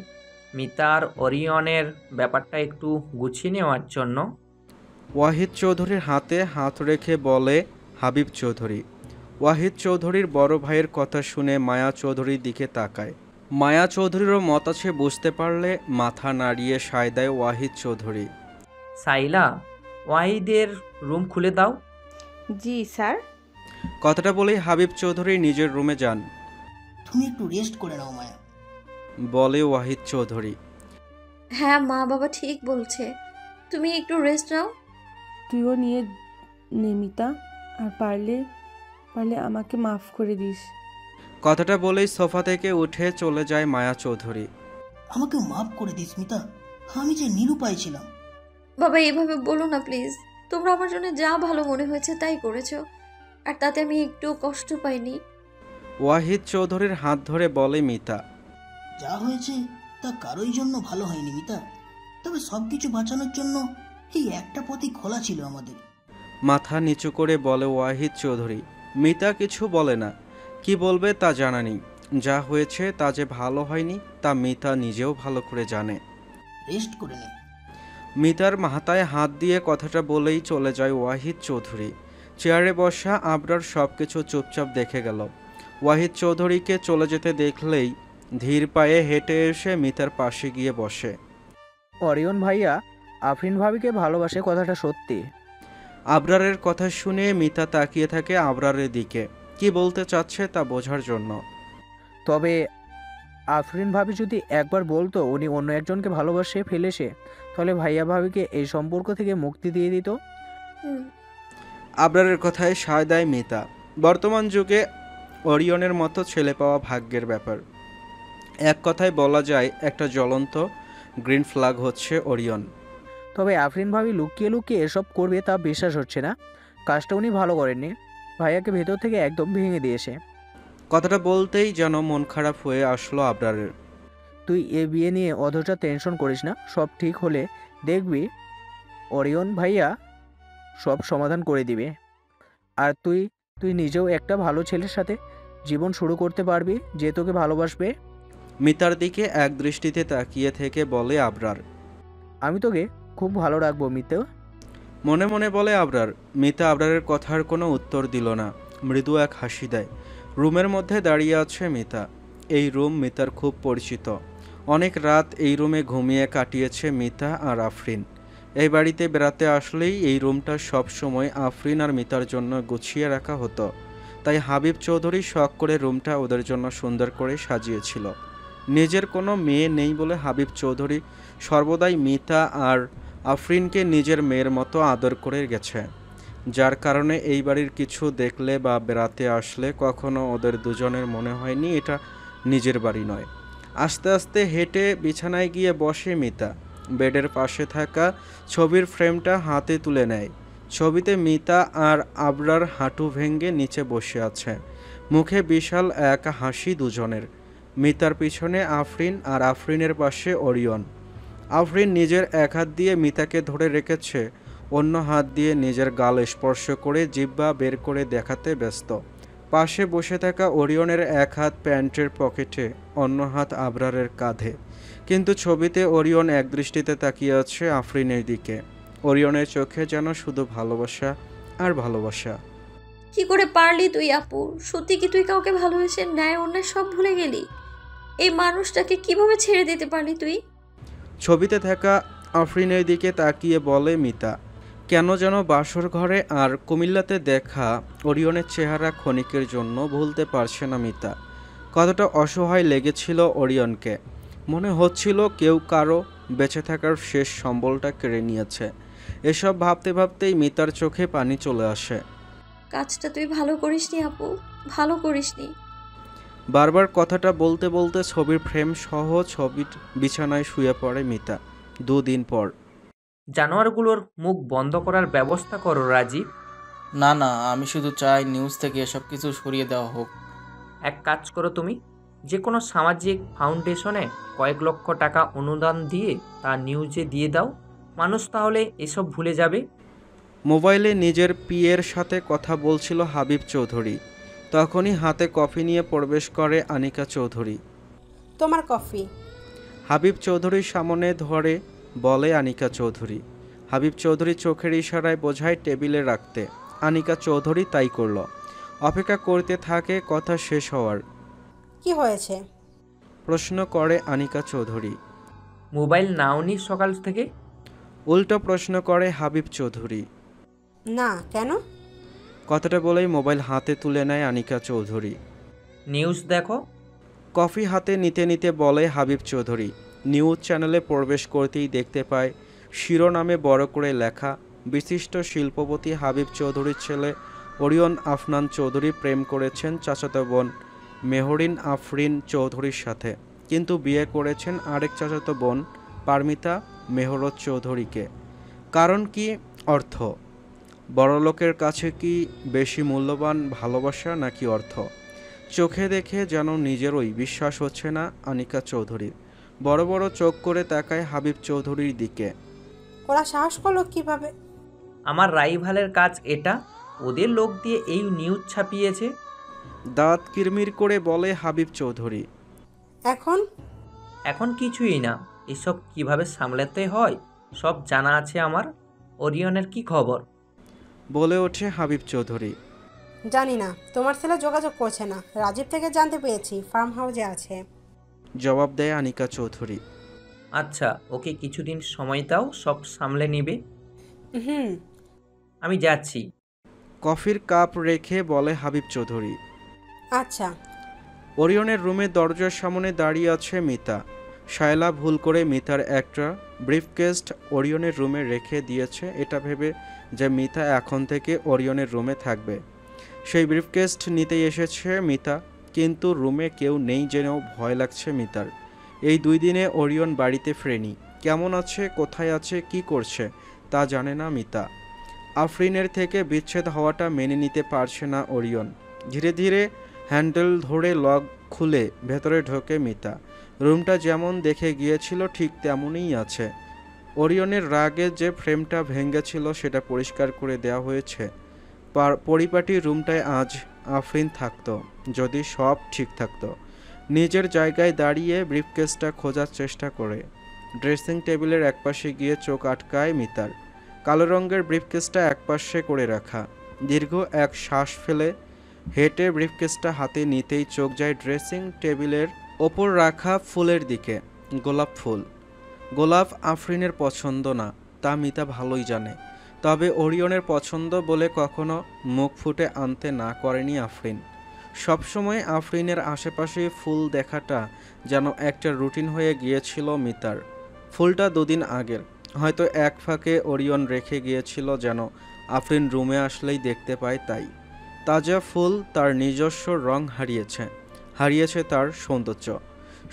মিতার অরিয়নের ব্যাপারটা একটু গুছিয়ে নেওয়ার জন্য। ওয়াহিদ চৌধুরীর হাতে হাত রেখে বলে হাবিব চৌধুরী। ওয়াহিদ চৌধুরীর বড় ভাইয়ের কথা শুনে মায়া চৌধুরীর দিকে তাকায়। মায়া চৌধুরীরও মত আছে বুঝতে পারলে মাথা নাড়িয়ে সায় দেয় ওয়াহিদ চৌধুরী। সাইলা, ওয়াহিদের রুম খুলে দাও। জি স্যার। কথাটা বলেই হাবিব চৌধুরী নিজের রুমে যান। তুমি একটু রেস্ট করে নাও মায়া, বলে ওয়াহিদ চৌধুরী। হ্যাঁ মা বাবা ঠিক বলছে, তুমি একটু রেস্ট নাও। তুইও নিয়ে নে মিতা, আর পারলে আমাকে মাফ করে দিস। কথাটা বলেই সোফা থেকে উঠে চলে যায় মায়া চৌধুরী। আমাকে মাফ করে দিস মিতা, আমি যে নিরুপায় ছিলাম। বাবা এভাবে বলো না প্লিজ, তোমরা আমার জন্য যা ভালো মনে হয়েছে তাই করেছো, আর তাতে আমি একটু কষ্ট পাইনি। ওয়াহিদ চৌধুরীর হাত ধরে বলে মিতা। যা হয়েছে তা কারোই জন্য ভালো হয়নি মিতা, তবে সবকিছু বাঁচানোর জন্য এই একটা পথই খোলা ছিল আমাদের। মাথা নিচু করে বলে ওয়াহিদ চৌধুরী। মিতা কিছু বলে না, কি বলবে তা জানা নেই। যা হয়েছে তা যে ভালো হয়নি তা মিতা নিজেও ভালো করে জানে। রেস্ট করে নে। মিতার মাথায় হাত দিয়ে কথাটা বলেই চলে যায় ওয়াহিদ চৌধুরী। চেয়ারে বসা আবরার সবকিছু চুপচাপ দেখে গেল। ওয়াহিদ চৌধুরীকে চলে যেতে দেখলেই ধীর পায়ে হেঁটে এসে মিতার পাশে গিয়ে বসে। অরিয়ন ভাইয়া আফরিন ভাবিকে ভালোবাসে, কথাটা সত্যি। আবরারের কথা শুনে মিতা তাকিয়ে থাকে আবরারের দিকে, কি বলতে চাচ্ছে তা বোঝার জন্য। তবে আফরিন ভাবি যদি একবার বলতো উনি অন্য একজনকে ভালোবাসে ফেলেছে, তাহলে ভাইয়া ভাবিকে এই সম্পর্ক থেকে মুক্তি দিয়ে দিত। আবরারের কথায় সায় দেয় মিতা। বর্তমান যুগে অরিয়নের মতো ছেলে পাওয়া ভাগ্যের ব্যাপার। এক কথায় বলা যায় একটা জ্বলন্ত গ্রিন ফ্ল্যাগ হচ্ছে অরিয়ন। তবে আফরিন ভাবি লুকিয়ে লুকিয়ে এসব করবে তা বিশ্বাস হচ্ছে না। কাজটা উনি ভালো করেননি, ভাইয়াকে ভেতর থেকে একদম ভেঙে দিয়েছে। কথাটা বলতেই যেন মন খারাপ হয়ে আসলো আবরারের। তুই এ বিয়ে নিয়ে অযথা টেনশন করিস না, সব ঠিক হলে দেখবি অরিয়ন ভাইয়া সব সমাধান করে দিবে। আর তুই নিজেও একটা ভালো ছেলের সাথে জীবন শুরু করতে পারবি, যে তোকে ভালোবাসবে। মিতার দিকে এক দৃষ্টিতে তাকিয়ে থেকে বলে আবরার। আমি তোকে খুব ভালো রাখবো মিতা। মনে মনে বলে আবরার। মিতা আবরারের কথার কোনো উত্তর দিল না, মৃদু এক হাসি দেয়। রুমের মধ্যে দাঁড়িয়ে আছে মিতা। এই রুম মিতার খুব পরিচিত। অনেক রাত এই রুমে ঘুমিয়ে কাটিয়েছে মিতা আর আফরিন। এই বাড়িতে বেড়াতে আসলেই এই রুমটা সব সময় আফরিন আর মিতার জন্য গুছিয়ে রাখা হতো। তাই হাবিব চৌধুরী শখ করে রুমটা ওদের জন্য সুন্দর করে সাজিয়েছিল। নিজের কোনো মেয়ে নেই বলে হাবিব চৌধুরী সর্বদাই মিতা আর আফরিনকে নিজের মেয়ের মতো আদর করে গেছে, যার কারণে এই বাড়ির কিছু দেখলে বা বেড়াতে আসলে কখনো ওদের দুজনের মনে হয়নি এটা নিজের বাড়ি নয়। আস্তে আস্তে হেঁটে বিছানায় গিয়ে বসে মিতা। বেডের পাশে থাকা ছবির ফ্রেমটা হাতে তুলে নেয়। ছবিতে মিতা আর আবরার হাঁটু ভেঙে নিচে বসে আছে, মুখে বিশাল এক হাসি দুজনের। মিতার পিছনে আফরিন আর আফরিনের পাশে ওরিয়ন। আফরিন নিজের এক হাত দিয়ে মিতাকে ধরে রেখেছে, অন্য হাত দিয়ে নিজের গাল স্পর্শ করে জিহ্বা বের করে দেখাতে ব্যস্ত। পাশে বসে থাকা ওরিয়নের এক হাত প্যান্টের পকেটে, অন্য হাত আবরারের কাঁধে। কিন্তু ছবিতে ওরিয়ন এক দৃষ্টিতে তাকিয়ে আছে আফরিনের দিকে। ওরিয়নের চোখে যেন শুধু ভালোবাসা আর ভালোবাসা। কি করে পারলি তুই আপু? সত্যি কি তুই কাউকে ভালোবেসে ন্যায় অন্যায় সব ভুলে গেলি? এই মানুষটাকে কিভাবে ছেড়ে দিতে পারলি তুই? ছবিতে থাকা আফরিনের দিকে তাকিয়ে বলে মিতা। কেন যেন বাসর ঘরে আর কুমিল্লাতে দেখা ওরিয়নের চেহারা ক্ষণিকের জন্য ভুলতে পারছে না মিতা। কতটা অসহায় লেগেছিল ওরিয়নকে। মনে হচ্ছিল কেউ কারো বেঁচে থাকার শেষ সম্বলটা কেড়ে নিয়েছে। এসব ভাবতে ভাবতেই মিতার চোখে পানি চলে আসে। কাজটা তুই ভালো করিসনি আপু, ভালো করিসনি। বারবার কথাটা বলতে বলতে ছবির ফ্রেম সহ ছবির বিছানায় শুয়ে পড়ে মিতা। 2 দিন পর। জানোয়ারগুলোর মুখ বন্ধ করার ব্যবস্থা করো রাজীব। না না, আমি শুধু চাই নিউজ থেকে এসব কিছু সরিয়ে দেওয়া হোক। এক কাজ করো তুমি, যে কোনো সামাজিক ফাউন্ডেশনে কয়েক লক্ষ টাকা অনুদান দিয়ে তা নিউজে দিয়ে দাও। মানুষ তাহলে এসব ভুলে যাবে। মোবাইলে নিজের পিএর সাথে কথা বলছিল হাবিব চৌধুরী। তখনই হাতে কফি নিয়ে প্রবেশ করে আনিকা চৌধুরী। তোমার কফি। হাবিব চৌধুরীর সামনে ধরে বলে আনিকা চৌধুরী। হাবিব চৌধুরী চোখের ইশারায় বোঝায় টেবিলে রাখতে। আনিকা চৌধুরী তাই করল। অপেক্ষা করতে থাকে কথা শেষ হওয়ার। কি হয়েছে? প্রশ্ন করে আনিকা চৌধুরী। মোবাইল নাওনি সকাল থেকে? উল্টো প্রশ্ন করে হাবিব চৌধুরী। না, কেন? কথাটা বলেই মোবাইল হাতে তুলে নেয় আনিকা চৌধুরী। নিউজ দেখো। কফি হাতে নিতে নিতে বলে হাবিব চৌধুরী। নিউজ চ্যানেলে প্রবেশ করতেই দেখতে পায় শিরোনামে বড় করে লেখা, বিশিষ্ট শিল্পপতি হাবিব চৌধুরীর ছেলে ওরিয়ন আফনান চৌধুরী প্রেম করেছেন চাচাতো বোন মেহরিন আফরিন চৌধুরীর সাথে, কিন্তু বিয়ে করেছেন আরেক চাচাতো বোন পারমিতা মেহরত চৌধুরীকে। কারণ কি? অর্থ। বড়লোকের কাছে কি বেশি মূল্যবান ভালোবাসা নাকি অর্থ? চোখে দেখে যেন নিজেরই বিশ্বাস হচ্ছে না আনিকা চৌধুরীর। বড় বড় চোখ করে তাকায় হাবিব চৌধুরীর দিকে। ওরা সাহস করলো কিভাবে? আমার রাইভালের কাজ এটা, ওদের লোক দিয়ে এই নিউজ ছাপিয়েছে। দাঁত কিরমির করে বলে হাবিব চৌধুরী। এখন কিছুই না। এসব কিভাবে সামলাতে হয় সব জানা আছে আমার। ওরিয়নের কি খবর? বলে ওঠে হাবিব চৌধুরী। জানি না, তোমার ছেলে যোগাযোগ করছে না। রাজীব থেকে জানতে পেরেছি ফার্ম হাউসে আছে। জবাব দেয় আনিকা চৌধুরী। আচ্ছা, ওকে কিছুদিন সময় দাও, সব সামলে নেবে। হুম, আমি যাচ্ছি। কফির কাপ রেখে বলে হাবিব চৌধুরী। আচ্ছা। ওরিয়নের রুমের দরজার সামনে দাঁড়িয়ে আছে মিতা। শায়লা ভুল করে মিতার একটা ব্রিফকেস ওরিয়নের রুমে রেখে দিয়েছে, এটা ভেবে যে মিতা এখন থেকে ওরিয়নের রুমে থাকবে। সেই ব্রিফকেস নিতেই এসেছে মিতা, কিন্তু রুমে কেউ নেই জেনেও ভয় লাগছে মিতার। এই 2 দিনে ওরিয়ন বাড়িতে ফেরেনি। কেমন আছে, কোথায় আছে, কি করছে তা জানে না মিতা। আফরিনের থেকে বিচ্ছেদ হওয়াটা মেনে নিতে পারছে না ওরিয়ন। ধীরে ধীরে হ্যান্ডেল ধরে লক খুলে ভেতরে ঢোকে মিতা। রুমটা যেমন দেখে গিয়েছিল ঠিক তেমনই আছে। ওরিয়নের রাগে যে ফ্রেমটা ভেঙেছিল সেটা পরিষ্কার করে দেওয়া হয়েছে। পরিপাটি রুমটায় আজ আফরিন থাকতো, যদি সব ঠিক থাকতো। নিজের জায়গায় দাঁড়িয়ে ব্রিফকেসটা খোঁজার চেষ্টা করে ড্রেসিং টেবিলের একপাশে গিয়ে চোখ আটকায় মিতার। কালো রঙের ব্রিফকেসটা একপাশে করে রাখা। দীর্ঘ এক শ্বাস ফেলে হেঁটে ব্রিফকেসটা হাতে নিতেই চোখ যায় ড্রেসিং টেবিলের ওপর রাখা ফুলের দিকে। গোলাপ ফুল। গোলাপ আফরিনের পছন্দ না, তা মিতা ভালোই জানে। তবে ওরিয়নের পছন্দ বলে কখনো মুখ ফুটে আনতে না করেনি আফরিন। সবসময় আফরিনের আশেপাশে ফুল দেখাটা যেন একটা রুটিন হয়ে গিয়েছিল মিতার। ফুলটা দুদিন আগের, হয়তো এক ফাঁকে ওরিয়ন রেখে গিয়েছিল যেন আফরিন রুমে আসলেই দেখতে পায় তাই। তাজা ফুল তার নিজস্ব রং হারিয়েছে তার সৌন্দর্য।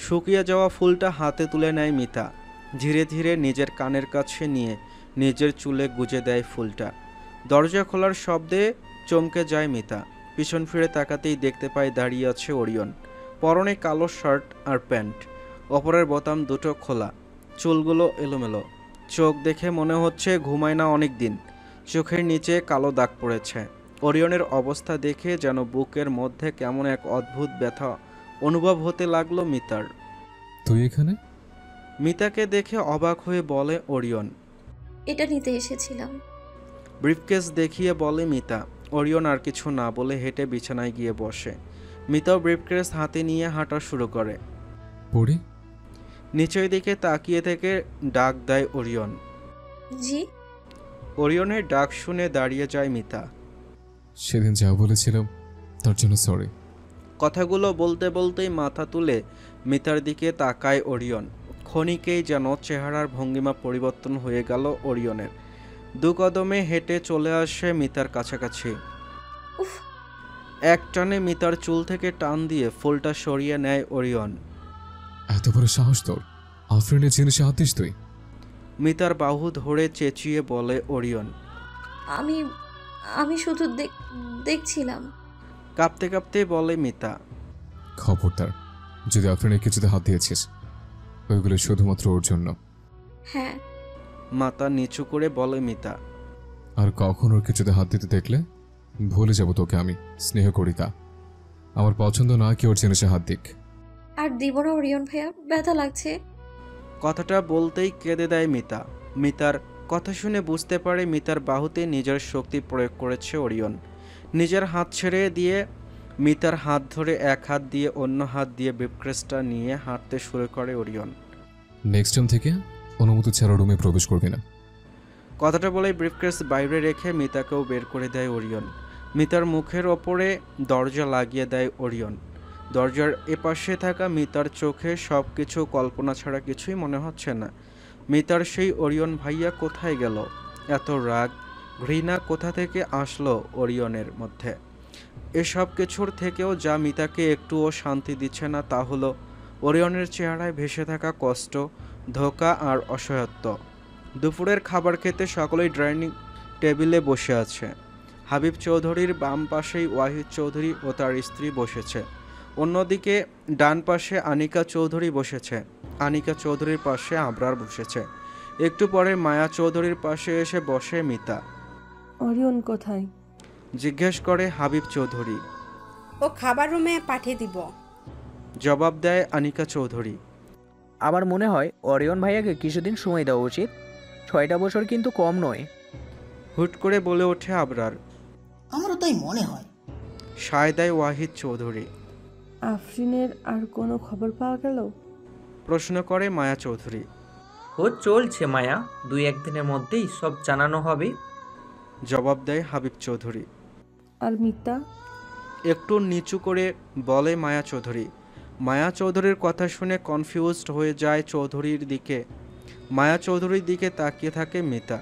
শুকিয়ে যাওয়া ফুলটা হাতে তুলে নেয় মিতা। ধীরে ধীরে নিজের কানের কাছে নিয়ে নিজের চুলে গুজে দেয় ফুলটা। দরজা খোলার শব্দে চমকে যায় মিতা। পিছন ফিরে তাকাতেই দেখতে পায় দাঁড়িয়ে আছে ওরিয়ন। পরনে কালো শার্ট আর প্যান্ট, ওপরের বোতাম দুটো খোলা, চুলগুলো এলোমেলো। চোখ দেখে মনে হচ্ছে ঘুমায় না অনেক দিন। চোখের নিচে কালো দাগ পড়েছে। ওরিয়নের অবস্থা দেখে যেন বুকের মধ্যে কেমন এক অদ্ভুত ব্যথা অনুভব হতে লাগলো মিতার। তুই এখানে? মিতাকে দেখে অবাক হয়ে বলে ওরিয়ন। এটা নিতে এসেছিলাম। ব্রিফকেস দেখিয়ে বলে মিতা। ওরিয়ন আর কিছু না বলে হেঁটে বিছানায় গিয়ে বসে। মিতাও ব্রিফকেস হাতে নিয়ে হাঁটা শুরু করে। পড়ি? নিচের দিকে তাকিয়ে থেকে ডাক দেয় ওরিয়ন। জি। ওরিয়নের ডাক শুনে দাঁড়িয়ে যায় মিতা। সেদিন যা বলেছিলাম তার জন্য সরি। কথাগুলো বলতে বলতেই মাথা তুলে মিতার দিকে তাকায় ওরিয়ন। ক্ষণিকেই যেন চেহারার ভঙ্গিমা পরিবর্তন হয়ে গেল ওরিয়নের। দু কদমে হেঁটে চলে আসে মিতার কাছাকাছি। এক টানে মিতার চুল থেকে টান দিয়ে ফুলটা সরিয়ে নেয় ওরিয়ন। এত বড় সাহস তোর! আফরিনের জিনিসে হাত দিস তুই? মিতার বাহু ধরে চেঁচিয়ে বলে ওরিয়ন। আমি আমি শুধু দেখছিলাম। কাঁপতে কাঁপতে বলে মিতা। খবরদার, যদি আফরিনের কিছুতে হাত দিয়েছিস ওইগুলো শুধুমাত্র ওর জন্য। হ্যাঁ। মাথা নিচু করে বলে মিতা। আর কখন ওর কিছুতে হাত দিতে দেখলে ভুলে যাব তোকে আমি স্নেহ করি তা। আমার পছন্দ না কি ওর জিনিসে হাত দিক। আর দিব না ওরিয়ন ভাইয়া, ব্যথা লাগছে। কথাটা বলতেই কেঁদে দেয় মিতা। মিতার কথা শুনে বুঝতে পারে মিতার বাহুতে নিজের শক্তি প্রয়োগ করেছে ওরিয়ন। নিজের হাত ছেড়ে দিয়ে মিতার হাত ধরে এক হাত দিয়ে অন্য হাত দিয়ে ব্রিফকেসটা নিয়ে হাঁটতে শুরু করে ওরিয়ন। নেক্সট টাইম থেকে অনুমতি ছাড়া রুমে প্রবেশ করবি না। কথাটা বলে ব্রিফকেস বাইরে রেখে মিতাকেও বের করে দেয় ওরিয়ন। মিতার মুখের ওপরে দরজা লাগিয়ে দেয় ওরিয়ন। দরজার এপাশে থাকা মিতার চোখে সব কিছু কল্পনা ছাড়া কিছুই মনে হচ্ছে না। মিতার সেই ওরিয়ন ভাইয়া কোথায় গেল? এত রাগ ঘৃণা কোথা থেকে আসলো ওরিয়নের মধ্যে? এসব কিছুর থেকেও যা মিতাকে একটুও শান্তি দিচ্ছে না তা হলো ওরিয়নের চেহারায় ভেসে থাকা কষ্ট, ধোঁকা আর অসহায়ত্ব। দুপুরের খাবার খেতে সকলেই ডাইনিং টেবিলে বসে আছে। হাবিব চৌধুরীর বাম পাশেই ওয়াহিদ চৌধুরী ও তার স্ত্রী বসেছে। অন্যদিকে ডান পাশে আনিকা চৌধুরী বসেছে। আনিকা চৌধুরীর পাশে আবরার বসেছে। একটু পরে মায়া চৌধুরীর পাশে এসে বসে মিতা। অরিয়ন কোথায়? জিজ্ঞেস করে হাবিব চৌধুরী। ও খাবার রুমে পাঠিয়ে দিব, জবাব দেয় আনিকা চৌধুরী। আমার মনে হয় অরিয়ন ভাইয়াকে কিছুদিন সময় দেওয়া উচিত। 6টা বছর কিন্তু কম নয়। হুট করে বলে ওঠে আবরার। আমারও তাই মনে হয়। সায় দেয় ওয়াহিদ চৌধুরী। আফরিনের আর কোনো খবর পাওয়া গেল? প্রশ্ন করে মায়া চৌধুরী। খোঁজ চলছে মায়া, 2-1 দিনের মধ্যেই সব জানানো হবে। জবাব দেয় হাবিব চৌধুরী। আর মিতা? একটু নিচু করে বলে মায়া চৌধুরী। মায়া চৌধুরীর কথা শুনে কনফিউজড হয়ে যায় চৌধুরীর দিকে। মায়া চৌধুরীর দিকে তাকিয়ে থাকে মিতা।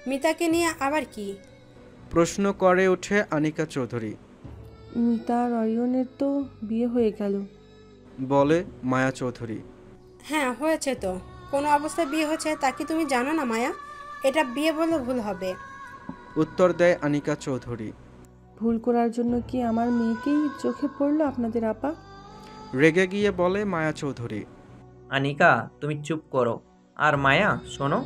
মিতাকে নিয়ে আবার কি? প্রশ্ন করে ওঠে আনিকা চৌধুরী। মিতা আর অরিয়নের তো বিয়ে হয়ে গেল, বলে মায়া চৌধুরী। হ্যাঁ হয়েছে তো। কোনো অবস্থায় বিয়ে হয়েছে তা কি তুমি জানো না মায়া? এটা বিয়ে বলে ভুল হবে। উত্তর দেয় আনিকা চৌধুরী। ভুল করার জন্য কি আমার মেয়েকেই চোখে পড়লো আপনাদের আপা? রেগে গিয়ে বলে মায়া চৌধুরী। আনিকা তুমি চুপ করো। আর মায়া শোনো।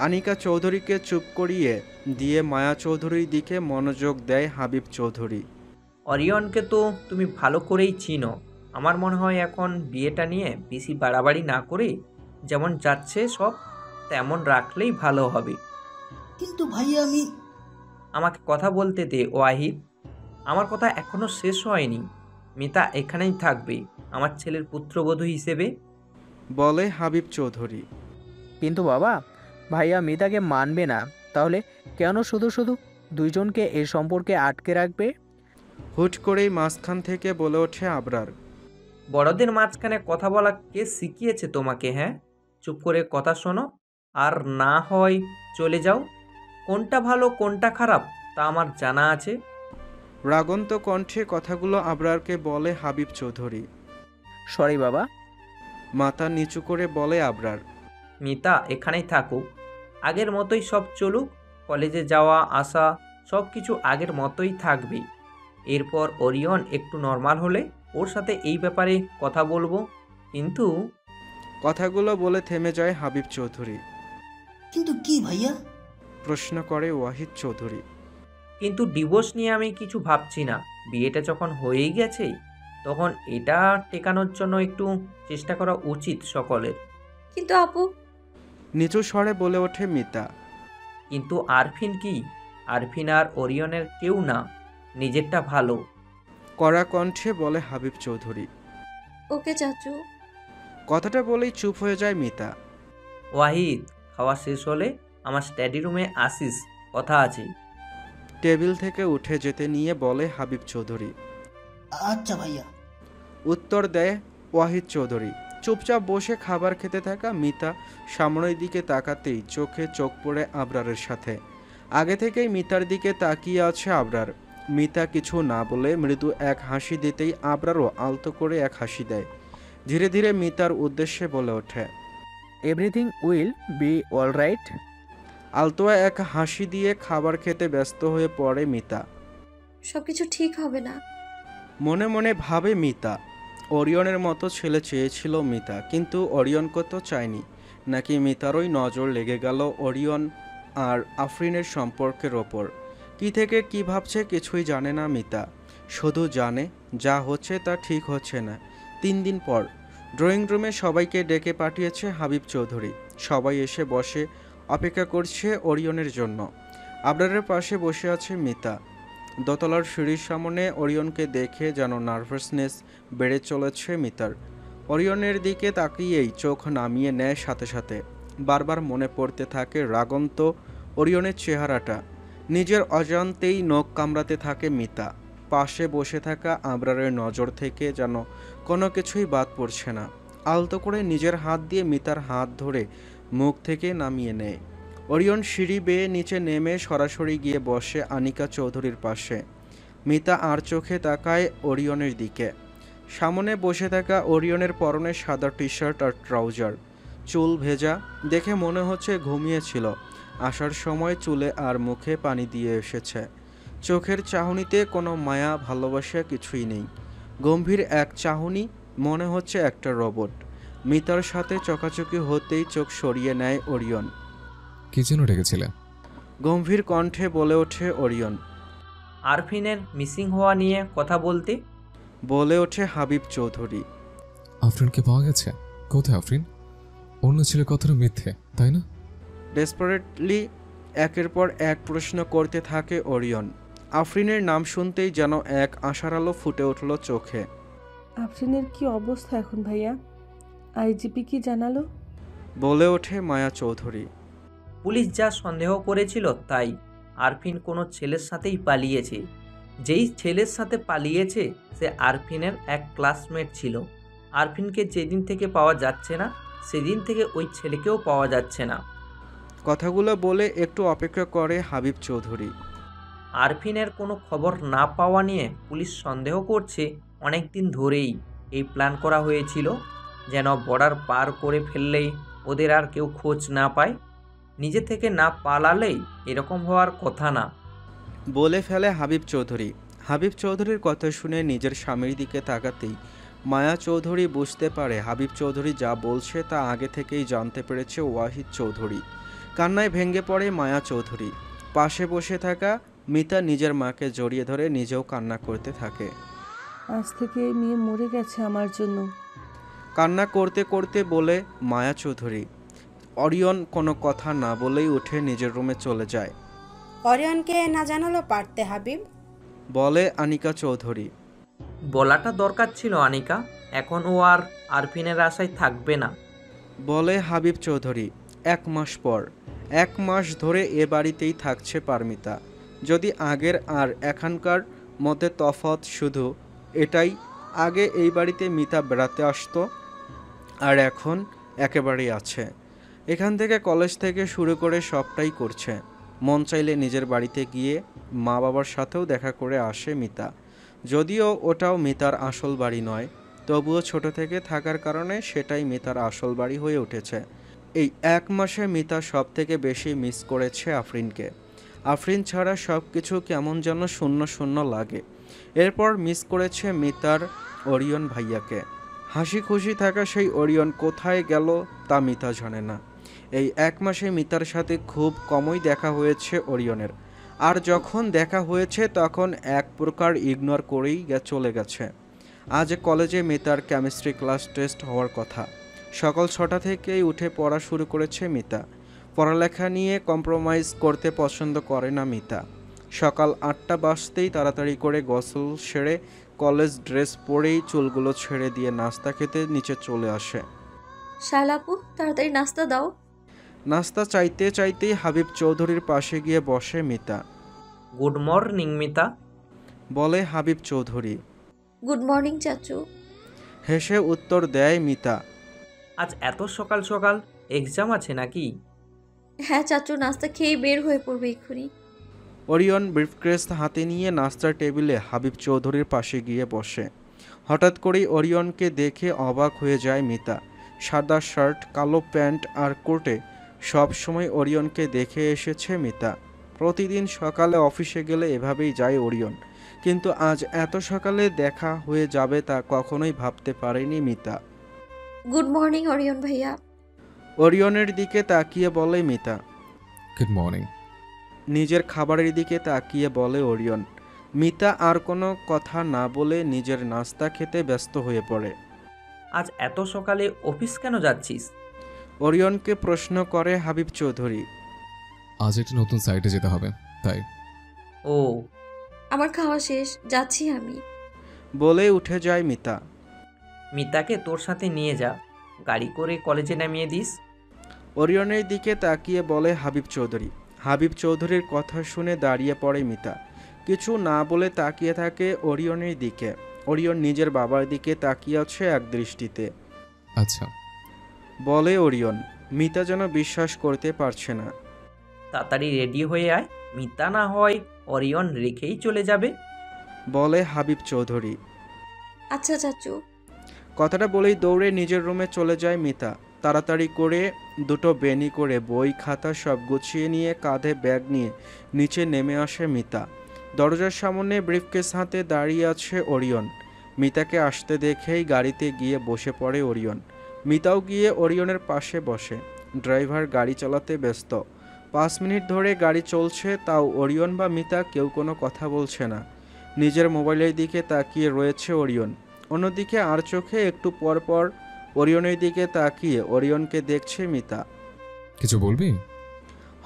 আনিকা চৌধুরীকে চুপ করিয়ে দিয়ে মায়া চৌধুরীর দিকে মনোযোগ দেয় হাবিব চৌধুরী। অরিয়নকে তো তুমি ভালো করেই চিনো। আমার মনে হয় এখন বিয়েটা নিয়ে বেশি বাড়াবাড়ি না করে যেমন যাচ্ছে সব তেমন রাখলেই ভালো হবে। কিন্তু ভাইয়া আমি আমাকে কথা বলতে দে ওয়াহিদ, আমার কথা এখনো শেষ হয়নি। মিতা এখানেই থাকবে আমার ছেলের পুত্রবধূ হিসেবে। বলে হাবিব চৌধুরী। কিন্তু বাবা, ভাইয়া মিতাকে মানবে না, তাহলে কেন শুধু শুধু দুইজনকে এই সম্পর্কে আটকে রাখবে? হুট করেই মাঝখান থেকে বলে ওঠে আবরার। বড়দের মাঝখানে কথা বলা কে শিখিয়েছে তোমাকে? হ্যাঁ, চুপ করে কথা শোনো, আর না হয় চলে যাও। কোনটা ভালো কোনটা খারাপ তা আমার জানা আছে। রাগন্ত কণ্ঠে কথাগুলো আবরারকে বলে হাবিব চৌধুরী। সরি বাবা। মাথা নিচু করে বলে আবরার। মিতা এখানেই থাকুক, আগের মতোই সব চলুক। কলেজে যাওয়া আসা সব কিছু আগের মতোই থাকবে। এরপর ওরিয়ন একটু নর্মাল হলে ওর সাথে এই ব্যাপারে কথা বলবো। কিন্তু কথাগুলো বলে থেমে যায় হাবিব চৌধুরী। কিন্তু কি ভাইয়া? প্রশ্ন করে ওয়াহিদ চৌধুরী। কিন্তু ডিভোর্স নিয়ে আমি কিছু ভাবছি না। বিয়েটা যখন হয়েই গেছে তখন এটা টেকানোর জন্য একটু চেষ্টা করা উচিত সকলের। কিন্তু আপু, নিচু স্বরে বলে ওঠে মিতা। কিন্তু আরফিন কি? আরফিন আর ওরিয়নের কেউ না, নিজেরটা ভালো। কড়া কণ্ঠে বলে হাবিব চৌধুরী। ওকে চাচু। কথাটা বলেই চুপ হয়ে যায় মিতা। ওয়াহিদ, খাওয়া শেষ হলে আমার স্টাডি রুমে আসিস, কথা আছে। টেবিল থেকে উঠে যেতে নিয়ে বলে হাবিব চৌধুরী। আচ্ছা ভাইয়া। উত্তর দেয় ওয়াহিদ চৌধুরী। চুপচাপ বসে খাবার খেতে থাকা মিতা সামনের দিকে তাকাতেই চোখে চোখ পড়ে আবরারের সাথে। আগে থেকেই মিতার দিকে তাকিয়ে আছে আবরার। মিতা কিছু না বলে মৃদু এক হাসি দিতেই আবরারও আলতো করে এক হাসি দেয়। ধীরে ধীরে মিতার উদ্দেশ্যে বলে ওঠে, everything will be all right. আলতো এক হাসি দিয়ে খাবার খেতে ব্যস্ত হয়ে পড়ে মিতা। সবকিছু ঠিক হবে না? মনে মনে ভাবে মিতা। ওরিয়নের মতো ছেলে চেয়েছিল মিতা, কিন্তু অরিয়নকে তো চায়নি। নাকি মিতারই নজর লেগে গেল অরিয়ন আর আফরিনের সম্পর্কের ওপর। কি থেকে কি ভাবছে কিছুই জানে না মিতা। শুধু জানে যা হচ্ছে তা ঠিক হচ্ছে না। 3 দিন পর ড্রয়িং রুমে সবাইকে ডেকে পাঠিয়েছে হাবিব চৌধুরী। সবাই এসে বসে অপেক্ষা করছে অরিয়নের জন্য। আবরারের পাশে বসে আছে মিতা। দোতলার সিঁড়ির সামনে অরিয়নকে দেখে যেন নার্ভাসনেস বেড়ে চলেছে মিতার। অরিয়নের দিকে তাকিয়েই চোখ নামিয়ে নেয় সাথে সাথে। বারবার মনে পড়তে থাকে রাগন্ত অরিয়নের চেহারাটা। নিজের অজান্তেই নখ কামড়াতে থাকে মিতা। পাশে বসে থাকা আবরারের নজর থেকে যেন কোনো কিছুই বাদ পড়ছে না। আলতো করে নিজের হাত দিয়ে মিতার হাত ধরে মুখ থেকে নামিয়ে নেয়। অরিয়ন সিঁড়ি বেয়ে নিচে নেমে সরাসরি গিয়ে বসে আনিকা চৌধুরীর পাশে। মিতা আর চোখে তাকায় অরিয়নের দিকে। সামনে বসে থাকা অরিয়নের পরনে সাদা টি শার্ট আর ট্রাউজার, চুল ভেজা, দেখে মনে হচ্ছে ঘুমিয়েছিল। আসার সময় চুলে আর মুখে পানি দিয়ে এসেছে। চোখের চাহনিতে কোনো মায়া ভালোবাসা কিছুই নেই। গম্ভীর এক চাহনি, মনে হচ্ছে একটা রোবট। মিতার সাথে চোখাচোখি হতেই চোখ সরিয়ে নেয় অরিয়ন। কি জন্য ডেকেছিলে? গম্ভীর কণ্ঠে বলে ওঠে অরিয়ন। আরফিনের মিসিং হওয়া নিয়ে কথা বলতে। বলে ওঠে হাবিব চৌধুরী। আফরিনকে পাওয়া গেছে? কোথায় আফরিন? অন্য ছেলের কথাটা মিথ্যে, তাই না? ডেসপারেটলি একের পর এক প্রশ্ন করতে থাকে অরিয়ন। আফরিনের নাম শুনতেই যেন এক আশার আলো ফুটে উঠল চোখে। আফরিনের কি অবস্থা এখন ভাইয়া? আইজিপি কি জানালো? বলে ওঠে মায়া চৌধুরী। পুলিশ যা সন্দেহ করেছিল তাই। আরফিন কোনো ছেলের সাথেই পালিয়েছে। যেই ছেলের সাথে পালিয়েছে সে আরফিনের এক ক্লাসমেট ছিল। আরফিনকে যেদিন থেকে পাওয়া যাচ্ছে না সেদিন থেকে ওই ছেলেকেও পাওয়া যাচ্ছে না। কথাগুলো বলে একটু অপেক্ষা করে হাবিব চৌধুরী। আরফিনের কোনো খবর না পাওয়া নিয়ে পুলিশ সন্দেহ করছে অনেক দিন ধরেই। এই প্ল্যান করা হয়েছিল যেন বর্ডার পার করে ফেললেই ওদের আর কেউ খোঁজ না পায়। নিজে থেকে না পালালেই এরকম হওয়ার কথা না, বলে ফেলে হাবিব চৌধুরী। হাবিব চৌধুরীর কথা শুনে নিজের স্বামীর দিকে তাকাতেই মায়া চৌধুরী বুঝতে পারে হাবিব চৌধুরী যা বলছে তা আগে থেকেই জানতে পেরেছে ওয়াহিদ চৌধুরী। কান্নায় ভেঙে পড়ে মায়া চৌধুরী। পাশে বসে থাকা মিতা নিজের মাকে জড়িয়ে ধরে নিজেও কান্না করতে থাকে। আজ থেকে এই মেয়ে মরে গেছে আমার জন্য। কান্না করতে করতে বলে মায়া চৌধুরী। অরিয়ন কোনো কথা না বলেই উঠে নিজের রুমে চলে যায়। অরিয়নকে না জানালো পারতে হাবিব। বলে আনিকা চৌধুরী। বলাটা দরকার ছিল আনিকা, এখন ও আর আরফিনের আশায় থাকবে না। বলে হাবিব চৌধুরী। 1 মাস পর 1 মাস ধরে এ বাড়িতেই থাকছে পারমিতা। যদি আগের আর এখানকার মধ্যে তফাৎ শুধু এটাই, আগে এই বাড়িতে মিতা বেড়াতে আসতো আর এখন একেবারেই আছে। এখান থেকে কলেজ থেকে শুরু করে সবটাই করছে। মন চাইলে নিজের বাড়িতে গিয়ে মা বাবার সাথেও দেখা করে আসে মিতা। যদিও ওটাও মিতার আসল বাড়ি নয়, তবুও ছোট থেকে থাকার কারণে সেটাই মিতার আসল বাড়ি হয়ে উঠেছে। এই 1 মাসে মিতা সব থেকে বেশি মিস করেছে আফরিনকে। আফরিন ছাড়া সব কিছু কেমন যেন শূন্য শূন্য লাগে। এরপর মিস করেছে মিতার অরিয়ন ভাইয়াকে। হাসি খুশি থাকা সেই অরিয়ন কোথায় গেল তা মিতা জানে না। এই 1 মাসে মিতার সাথে খুব কমই দেখা হয়েছে অরিয়নের। আর যখন দেখা হয়েছে তখন এক প্রকার ইগনোর করেই চলে গেছে। আজ কলেজে মিতার কেমিস্ট্রি ক্লাস টেস্ট হওয়ার কথা। সকাল 6টা থেকেই উঠে পড়া শুরু করেছে মিতা। পড়ালেখা নিয়ে কম্প্রোমাইজ করতে পছন্দ করে না মিতা। সকাল 8টা বাজতেই তাড়াতাড়ি করে গোসল সেরে কলেজ ড্রেস পরেই চুলগুলো ছেড়ে দিয়ে নাস্তা খেতে নিচে চলে আসে। শালাপু, তাড়াতাড়ি নাস্তা দাও। নাস্তা চাইতে চাইতেই হাবিব চৌধুরীর পাশে গিয়ে বসে মিতা। Good morning Mita. বলে হাবিব চৌধুরী। গুড মর্নিং চাচু। হেসে উত্তর দেয় মিতা। আজ এত সকাল সকাল এক্সাম আছে নাকি? হ্যাঁ চাচু, নাস্তা খেয়ে বের হয়ে পড়বে এক্ষুনি। অরিয়ন ব্রিফকেস হাতে নিয়ে নাস্তার টেবিলে হাবিব চৌধুরীর পাশে গিয়ে বসে। হঠাৎ করেই অরিয়নকে দেখে অবাক হয়ে যায় মিতা। সাদা শার্ট, কালো প্যান্ট আর কোটে সব সময় অরিয়নকে দেখে এসেছে মিতা। প্রতিদিন সকালে অফিসে গেলে এভাবেই যায় অরিয়ন, কিন্তু আজ এত সকালে দেখা হয়ে যাবে তা কখনোই ভাবতে পারেনি মিতা। গুড মর্নিং অরিয়ন ভাইয়া। অরিয়নের দিকে তাকিয়ে বলে মিতা। Good morning. নিজের খাবারের দিকে তাকিয়ে বলে অরিয়ন। মিতা আর কোনো কথা না বলে নিজের নাস্তা খেতে ব্যস্ত হয়ে পড়ে। আজ এত সকালে অফিস কেন যাচ্ছিস? অরিয়নকে প্রশ্ন করে হাবিব চৌধুরী। আজ একটা নতুন সাইটে যেতে হবে, তাই। ও, আমার খাওয়া শেষ, যাচ্ছি আমি। বলে উঠে যায় মিতা। মিতাকে তোর সাথে নিয়ে যা, গাড়ি করে কলেজে নামিয়ে দিস। অরিয়নের দিকে তাকিয়ে বলে হাবিব চৌধুরী। হাবিব চৌধুরীর কথা শুনে দাঁড়িয়ে পড়ে মিতা। কিছু না বলে তাকিয়ে থাকে অরিয়নের দিকে। অরিয়ন নিজের বাবার দিকে তাকিয়ে আছে এক দৃষ্টিতে। আচ্ছা, বলে অরিয়ন। মিতা যেন বিশ্বাস করতে পারছে না। তাড়াতাড়ি রেডি হয়ে আয়, মিতা না হয় অরিয়ন রেখেই চলে যাবে। বলে হাবিব চৌধুরী। আচ্ছা চাচু। কথাটা বলেই দৌড়ে নিজের রুমে চলে যায় মিতা। তাড়াতাড়ি করে দুটো বেনি করে বই খাতা সব গুছিয়ে নিয়ে কাঁধে ব্যাগ নিয়ে নিচে নেমে আসে মিতা। দরজার সামনে ব্রিফকেস হাতে দাঁড়িয়ে আছে অরিয়ন। মিতাকে আসতে দেখেই গাড়িতে গিয়ে বসে পড়ে অরিয়ন। মিতাও গিয়ে অরিয়নের পাশে বসে। ড্রাইভার গাড়ি চালাতে ব্যস্ত। 5 মিনিট ধরে গাড়ি চলছে, তাও অরিয়ন বা মিতা কেউ কোনো কথা বলছে না। নিজের মোবাইলের দিকে তাকিয়ে রয়েছে অরিয়ন। অন্যদিকে আর চোখে একটু পর পর অরিয়নের দিকে তাকিয়ে অরিয়নকে দেখছে মিতা। কিছু বলবি?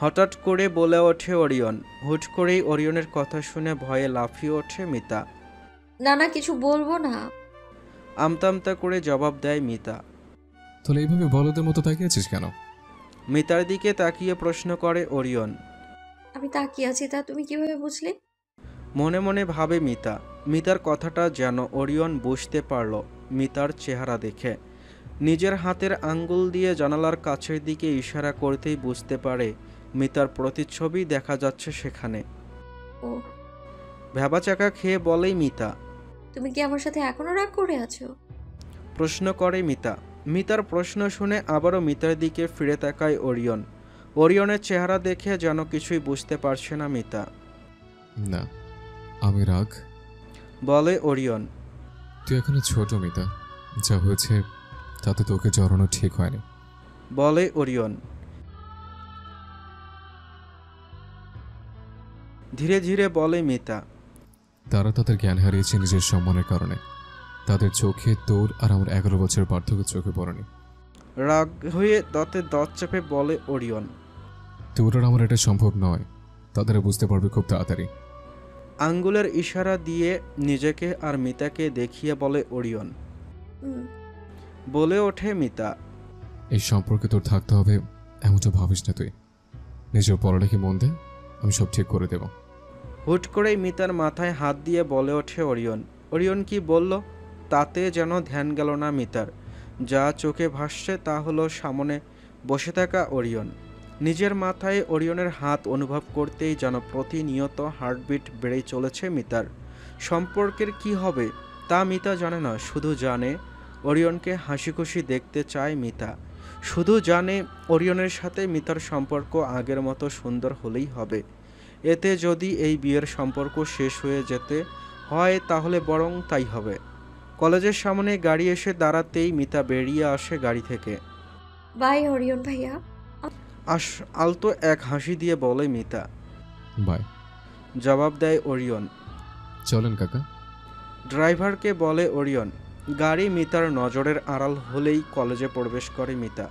হঠাৎ করে বলে ওঠে অরিয়ন। হুট করেই অরিয়নের কথা শুনে ভয়ে লাফিয়ে ওঠে মিতা। না না, কিছু বলবো না। আমতা আমতা করে জবাব দেয় মিতা। তাহলে এইভাবে বলদের মতো তাকিয়ে আছিস কেন? মিতার দিকে তাকিয়ে প্রশ্ন করে অরিয়ন। আমি তাকিয়ে আছি তা তুমি কিভাবে বুঝলে? মনে মনে ভাবে মিতা। মিতার কথাটা যেন অরিয়ন বুঝতে পারল মিতার চেহারা দেখে। নিজের হাতের আঙ্গুল দিয়ে জানালার কাছের দিকে ইশারা করতেই বুঝতে পারে মিতার প্রতিচ্ছবি দেখা যাচ্ছে সেখানে। ও, ভ্যাবাচাকা খেয়ে বলেই মিতা। তুমি কি আমার সাথে এখনো রাগ করে আছো? প্রশ্ন করে মিতা। মিতার প্রশ্ন শুনে আবারও মিতার দিকে ফিরে তাকায় অরিয়ন। অরিয়নের চেহারা দেখে যেন কিছুই বুঝতে পারছে না মিতা। না, আমি রাগ। বলে অরিয়ন। তুই এখনো ছোট মিতা, যা হয়েছে তাতে তোকে জড়ানো ঠিক হয়নি। বলে অরিয়ন। ধীরে ধীরে বলে মিতা। তারা তাদের জ্ঞান হারিয়েছে নিজের সম্মানের কারণে। তাদের চোখে তোর আর আমার 11 বছর পার্থক্য চোখে পড়েনি। রাগ হয়ে দাঁতে দাঁত চেপে বলে ওরিয়ন। তোর আর আমার এটা সম্ভব নয়, তাদের বুঝতে পারবে খুব তাড়াতাড়ি। আঙ্গুলের ইশারা দিয়ে নিজেকে আর মিতাকে দেখিয়ে বলে ওরিয়ন। বলে ওঠে মিতা। এই সম্পর্কে তোর থাকতে হবে এমনটা ভাবিস না তুই। নিজের পড়ালেখে মন দে, আমি সব ঠিক করে দেব। হুট করেই মিতার মাথায় হাত দিয়ে বলে ওঠে ওরিয়ন। ওরিয়ন কি বলল তাতে যেন ধ্যান গেল না মিতার। যা চোখে ভাসছে তা হলো সামনে বসে থাকা ওরিয়ন। নিজের মাথায় ওরিয়নের হাত অনুভব করতেই যেন প্রতিনিয়ত হার্টবিট বেড়েই চলেছে মিতার। সম্পর্কের কি হবে তা মিতা জানে না, শুধু জানে ওরিয়নকে হাসি খুশি দেখতে চায় মিতা। শুধু জানে ওরিয়নের সাথে মিতার সম্পর্ক আগের মতো সুন্দর হলেই হবে। এতে যদি এই বিয়ের সম্পর্ক শেষ হয়ে যেতে হয় তাহলে বরং তাই হবে। কলেজের সামনে গাড়ি এসে দাঁড়াতেই মিতা বেরিয়ে আসে গাড়ি থেকে। বাই ওরিয়ন ভাইয়া। আলতো এক হাসি দিয়ে বলে মিতা। বাই জবাব দেয় ওরিয়ন। চলেন কাকা। ড্রাইভারকে বলে ওরিয়ন। গাড়ি মিতার নজরের আড়াল হলেই কলেজে প্রবেশ করে মিতা।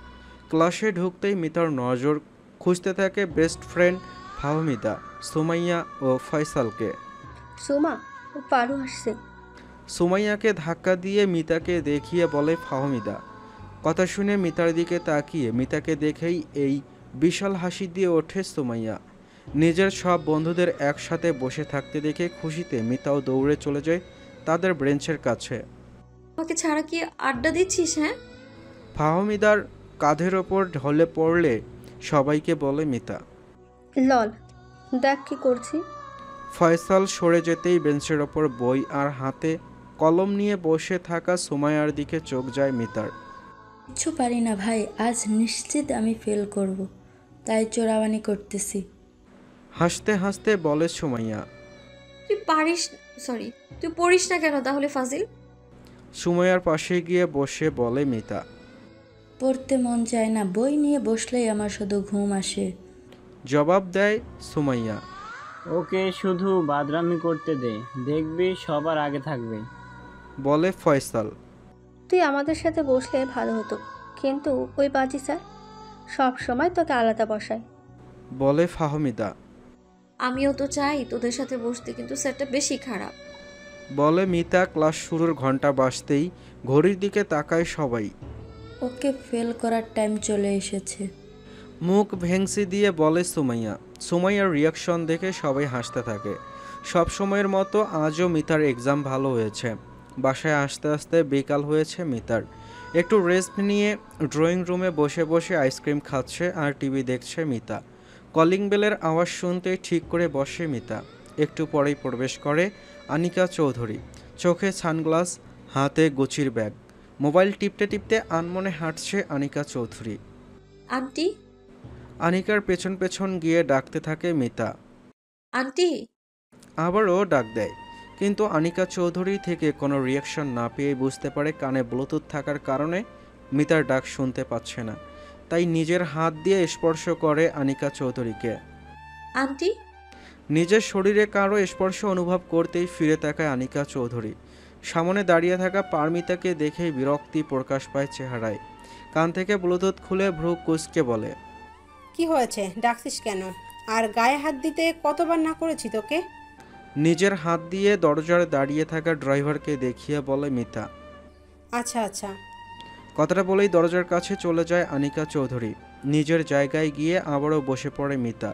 ক্লাসে ঢুকতেই মিতার নজর খুঁজতে থাকে বেস্ট ফ্রেন্ড ফাহমিদা, সুমাইয়া ও ফয়সালকে। সুমা, ও পারু আসছে। সুমাইয়াকে ধাক্কা দিয়ে মিতাকে দেখিয়ে বলে ফাহমিদা। কথা শুনে মিতার দিকে তাকিয়ে মিতাকে দেখেই এই বিশাল হাসি দিয়ে ওঠে সুমাইয়া। নিজের সব বন্ধুদের একসাথে বসে থাকতে দেখে খুশিতে মিতাও দৌড়ে চলে যায় তাদের ব্রেঞ্চের কাছে। আমাকে ছাড়া কি আড্ডা দিচ্ছিস? হ্যাঁ। ফাহমিদার কাঁধের ওপর ঢলে পড়লে সবাইকে বলে মিতা। লল, দেখ কি করছি। ফয়সাল সরে যেতেই বেঞ্চের ওপর বই আর হাতে কলম নিয়ে বসে থাকা সুমাইয়ার দিকে চোখ যায় মিতার। কিচ্ছু পারি না ভাই, আজ নিশ্চিত আমি ফেল করব, তাই চোরাবানি করতেছি। হাসতে হাসতে বলে সুমাইয়া। তুই পড়িস না কেন তাহলে ফাজিল? সুমাইয়ার পাশে গিয়ে বসে বলে মিতা। পড়তে মন চায় না, বই নিয়ে বসলেই আমার শুধু ঘুম আসে। জবাব দেয় সুমাইয়া। ওকে শুধু বাদরামি করতে দে, দেখবি সবার আগে থাকবে। বলে ফয়সাল। তুই আমাদের সাথে বসলে ভালো হতো, কিন্তু ওই বাজি স্যার সব সময় তোকে আলাদা বসায়। বলে ফাহমিদা। আমিও তো চাই তোদের সাথে বসতে, কিন্তু স্যারটা বেশি খারাপ। বলে মিতা। ক্লাস শুরুর ঘন্টা বাজতেই ঘড়ির দিকে তাকায় সবাই। ওকে ফেল করার টাইম চলে এসেছে। মুখ ভেংসি দিয়ে বলে সুমাইয়া। সুমাইয়ার রিয়াকশন দেখে সবাই হাসতে থাকে। সব সময়ের মতো আজও মিতার এক্সাম ভালো হয়েছে। বাসায় আসতে আসতে বিকাল হয়েছে মিতার। একটু রেস্ট নিয়ে ড্রয়িং রুমে বসে বসে আইসক্রিম খাচ্ছে আর টিভি দেখছে মিতা। কলিং বেলের আওয়াজ শুনতেই ঠিক করে বসে মিতা। একটু পরেই প্রবেশ করে আনিকা চৌধুরী। চোখে সানগ্লাস, হাতে গুচির ব্যাগ। মোবাইল টিপতে টিপতে আনমনে হাঁটছে আনিকা চৌধুরী। আন্টি। আনিকার পেছন পেছন গিয়ে ডাকতে থাকে মিতা। আন্টি। আবারও ডাক দেয়, কিন্তু আনিকা চৌধুরী থেকে কোনো রিয়াকশন না পেয়ে বুঝতে পারে কানে ব্লুটুথ থাকার কারণে মিতার ডাক শুনতে পাচ্ছে না। তাই নিজের হাত দিয়ে স্পর্শ করে আনিকা চৌধুরীকে। আন্টি। নিজের শরীরে কারো স্পর্শ অনুভব করতেই ফিরে তাকায় আনিকা চৌধুরী। সামনে দাঁড়িয়ে থাকা পারমিতাকে দেখেই বিরক্তি প্রকাশ পায় চেহারায়। কান থেকে ব্লুটুথ খুলে ভ্রু কুঁচকে বলে। কি হয়েছে, ডাকছিস কেন? আর গায়ে হাত দিতে কতবার না করেছি তোকে? নিজের হাত দিয়ে দরজায় দাঁড়িয়ে থাকা ড্রাইভারকে দেখিয়ে বলে মিতা। আচ্ছা আচ্ছা। কথাটা বলেই দরজার কাছে চলে যায় আনিকা চৌধুরী। নিজের জায়গায় গিয়ে আবারও বসে পড়ে মিতা।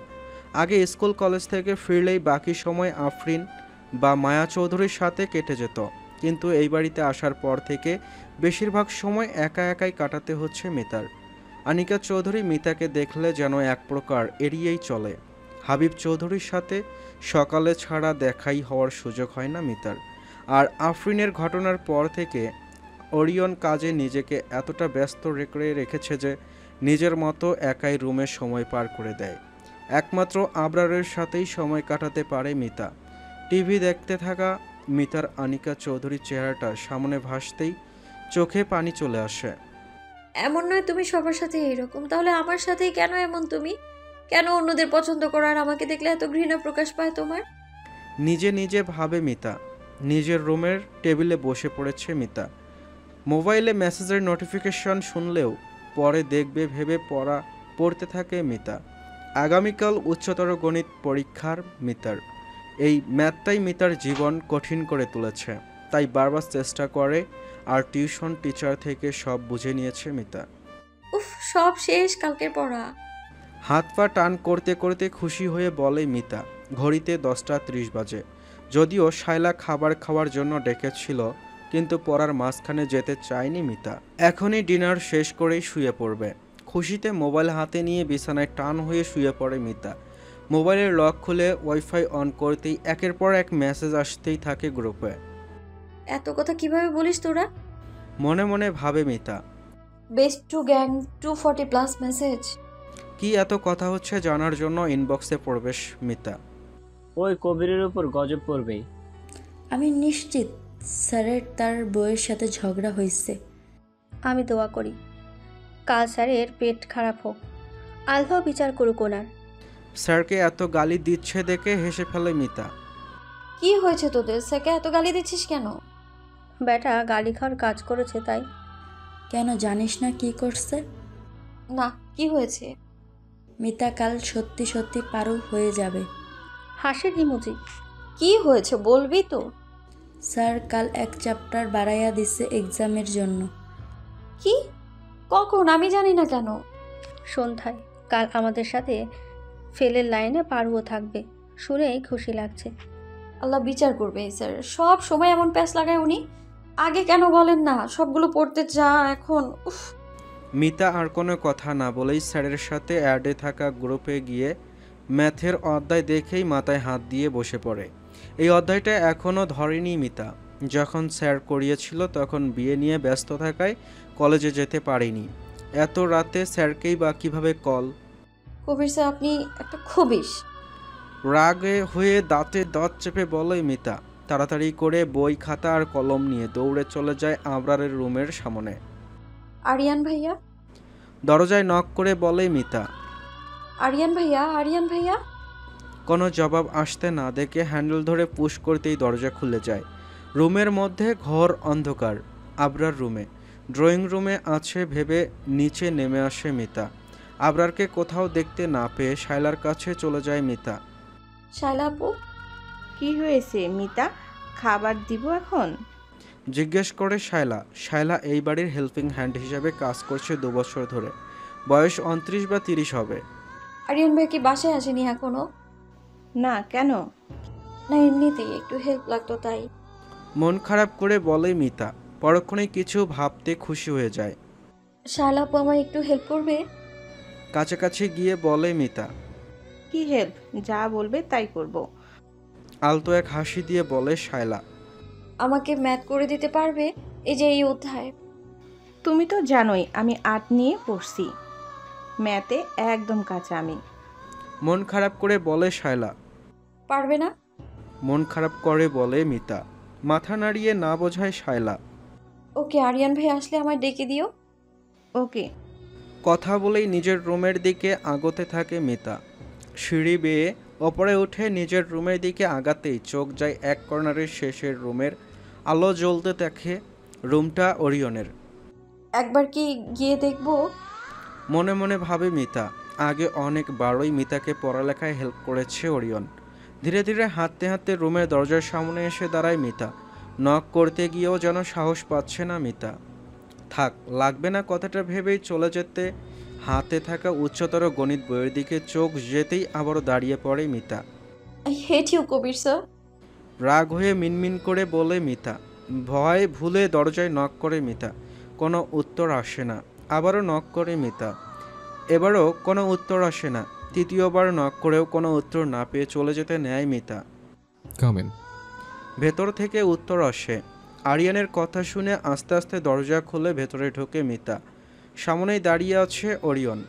আগে স্কুল কলেজ থেকে ফিরলেই বাকি সময় আফরিন বা মায়া চৌধুরীর সাথে কেটে যেত, কিন্তু এই বাড়িতে আসার পর থেকে বেশিরভাগ সময় একা একাই কাটাতে হচ্ছে মিতার। আনিকা চৌধুরী মিতাকে দেখলে যেন এক প্রকার এড়িয়েই চলে। হাবিব চৌধুরীর সাথে সকালে ছাড়া দেখাই হওয়ার সুযোগ হয় না মিতার। আর আফরিনের ঘটনার পর থেকে ওরিয়ন কাজে নিজেকে এতটা ব্যস্ত রেখেছে যে নিজের মতো একাই রুমে সময় পার করে দেয়। একমাত্র আবরারের সাথেই সময় কাটাতে পারে মিতা। টিভি দেখতে থাকা মিতার আনিকা চৌধুরীর চেহারাটা সামনে ভাসতেই চোখে পানি চলে আসে। এমন নয় তুমি সবার সাথে এরকম, তাহলে আমার সাথেই কেন এমন তুমি? কেন অন্যদের পছন্দ করো আর আমাকে দেখলে এত ঘৃণা প্রকাশ পায় তোমার? নিজে নিজে ভাবে মিতা। নিজের রুমের টেবিলে বসে পড়েছে মিতা। মোবাইলে মেসেজের নোটিফিকেশন শুনলেও পরে দেখবে ভেবে পড়তে থাকে মিতা। আগামীকাল উচ্চতর গণিত পরীক্ষার মিতার। এই ম্যাথটাই মিতার জীবন কঠিন করে তুলেছে, তাই বারবার চেষ্টা করে আর টিউশন টিচার থেকে সব বুঝে নিয়েছে মিতা। উফ, সব শেষ কালকের পড়া। হাত পা টান করতে করতে খুশি হয়ে বলে মিতা। ঘড়িতে 10:30 বাজে। যদিও শায়লা খাবার খাওয়ার জন্য ডেকেছিল, কিন্তু পড়ার মাঝখানে যেতে চায়নি মিতা। এখনই ডিনার শেষ করেই শুয়ে পড়বে। খুশিতে মোবাইল হাতে নিয়ে বিছানায় টান হয়ে শুয়ে পড়ে মিতা। মোবাইলের লক খুলে ওয়াইফাই অন করতেই একের পর এক মেসেজ আসতেই থাকে গ্রুপে। এত কথা কিভাবে বলিস তোরা? মনে মনে ভাবে Mita. Best to gang 240+ message. কি এত কথা হচ্ছে জানার জন্য ইনবক্সে প্রবেশ মিতা। ওই কবিরের উপর গজব পড়বেই। আমি নিশ্চিত স্যারের তার বউয়ের সাথে ঝগড়া হয়েছে। আমি দোয়া করি কাল স্যারের পেট খারাপ হোক, আল্লাহ বিচার করুক ওনার। স্যারকে এত গালি দিচ্ছে দেখে হেসে ফেলে মিতা। কি হয়েছে তোদের? স্যারকে এত গালি দিচ্ছিস কেন? বেটা গালি খাওয়ার কাজ করেছে তাই। কেন জানিস না কি করছে? না, কি হয়েছে? মিতা কাল সত্যি সত্যি পারুল হয়ে যাবে। হাসির ইমোজি। কি হয়েছে বলবি তো? স্যার কাল এক চ্যাপ্টার বাড়াইয়া দিছে এক্সামের জন্য। কি? কখন? আমি জানি না কেন। সন্ধ্যায় কাল আমাদের সাথে ফেলের লাইনে পারুও থাকবে, শুনেই খুশি লাগছে। আল্লাহ বিচার করবে স্যার। সব সময় এমন প্যাচ লাগায় উনি। আগে কেন বলেন না? সবগুলো পড়তে যা এখন। উফ। মিতা আর কোনো কথা না বলেই স্যারের সাথে অ্যাডে থাকা গ্রুপে গিয়ে ম্যাথের অধ্যায় দেখেই মাথায় হাত দিয়ে বসে পড়ে। এই অধ্যায়টা এখনও ধরেনি মিতা। যখন স্যার করিয়েছিল তখন বিয়ে নিয়ে ব্যস্ত থাকায় কলেজে যেতে পারেনি। এত রাতে স্যারকেই বা কীভাবে কল। কবির স্যার, আপনি একটা খবিশ। রাগে হয়ে দাঁতে দাঁত চেপে বলে মিতা। তাড়াতাড়ি করে বই খাতা আর কলম নিয়ে দৌড়ে চলে যায় আবরারের রুমের সামনে। আরিয়ান ভাইয়া। দরজায় নক করে বলে মিতা। আরিয়ান ভাইয়া, আরিয়ান ভাইয়া। কোনো জবাব আসতে না দেখে হ্যান্ডেল ধরে পুশ করতেই দরজা খুলে যায়। রুমের মধ্যে ঘোর অন্ধকার। আবরার রুমে, ড্রয়িং রুমে আছে ভেবে নিচে নেমে আসে মিতা। আবরারকে কোথাও দেখতে না পেয়ে শায়লার কাছে চলে যায় মিতা। শায়লা আপু। কি হয়েছে মিতা? খাবার দিব এখন? জিজ্ঞেস করে শায়লা। শায়লা এই বাড়ির হেল্পিং হ্যান্ড হিসাবে কাজ করছে 2 বছর ধরে। বয়স 29 বা 30 হবে। আরিয়ান ভাই কি বাসায় আসেনি এখনো? না, কেন? না, এমনিতেই একটু হেল্প লাগতো তাই। মন খারাপ করে বলে মিতা। পরক্ষণে কিছু ভাবতে খুশি হয়ে যায়। শায়লা আপু আমায় একটু হেল্প করবে? কাছাকাছি গিয়ে বলে মিতা। কি হেল্প? যা বলবে তাই করব। আলতো এক হাসি দিয়ে বলে শায়লা। আমাকে ম্যাথ করে দিতে পারবে? এই যে এই অধ্যায়। তুমি তো জানোই আমি আর্ট নিয়ে পড়ছি, ম্যাথে একদম কাঁচা আমি। মন খারাপ করে বলে শায়লা। পারবে না? মন খারাপ করে বলে মিতা। মাথা নাড়িয়ে না বোঝায় শায়লা। ওকে, আরিয়ান ভাই আসলে আমায় ডেকে দিও। ওকে। কথা বলেই নিজের রুমের দিকে আগতে থাকে মিতা। সিঁড়ি বেয়ে ওপরে উঠে নিজের রুমের দিকে আগাতেই চোখ যায় এক কর্নারের শেষের রুমের আলো জ্বলতে দেখে। রুমটা ওরিয়নের। একবার কি গিয়ে দেখবো? মনে মনে ভাবে মিতা। আগে অনেকবারই মিতাকে পড়ালেখায় হেল্প করেছে ওরিয়ন। ধীরে ধীরে হাঁটতে হাঁটতে রুমের দরজার সামনে এসে দাঁড়ায় মিতা। নক করতে গিয়েও যেন সাহস পাচ্ছে না মিতা। থাক, লাগবে না কথাটা ভেবেই চলে যেতে হাতে থাকা উচ্চতর গণিত বইয়ের দিকে চোখ যেতেই আবারও দাঁড়িয়ে পড়ে Mita. I hate you Kabir sir. রাগ হয়ে মিনমিন করে বলে মিতা। ভয় ভুলে দরজায় নক করে মিতা। কোনো উত্তর আসে না। আবারও নক করে মিতা। এবারও কোনো উত্তর আসে না। তৃতীয়বার নক করেও কোনো উত্তর না পেয়ে চলে যেতে নেয় মিতা। কামেন। ভেতর থেকে উত্তর আসে। আরিয়ানের কথা শুনে আস্তে আস্তে দরজা খুলে ভেতরে ঢোকে মিতা। সামনেই দাঁড়িয়ে আছে ওরিয়ন।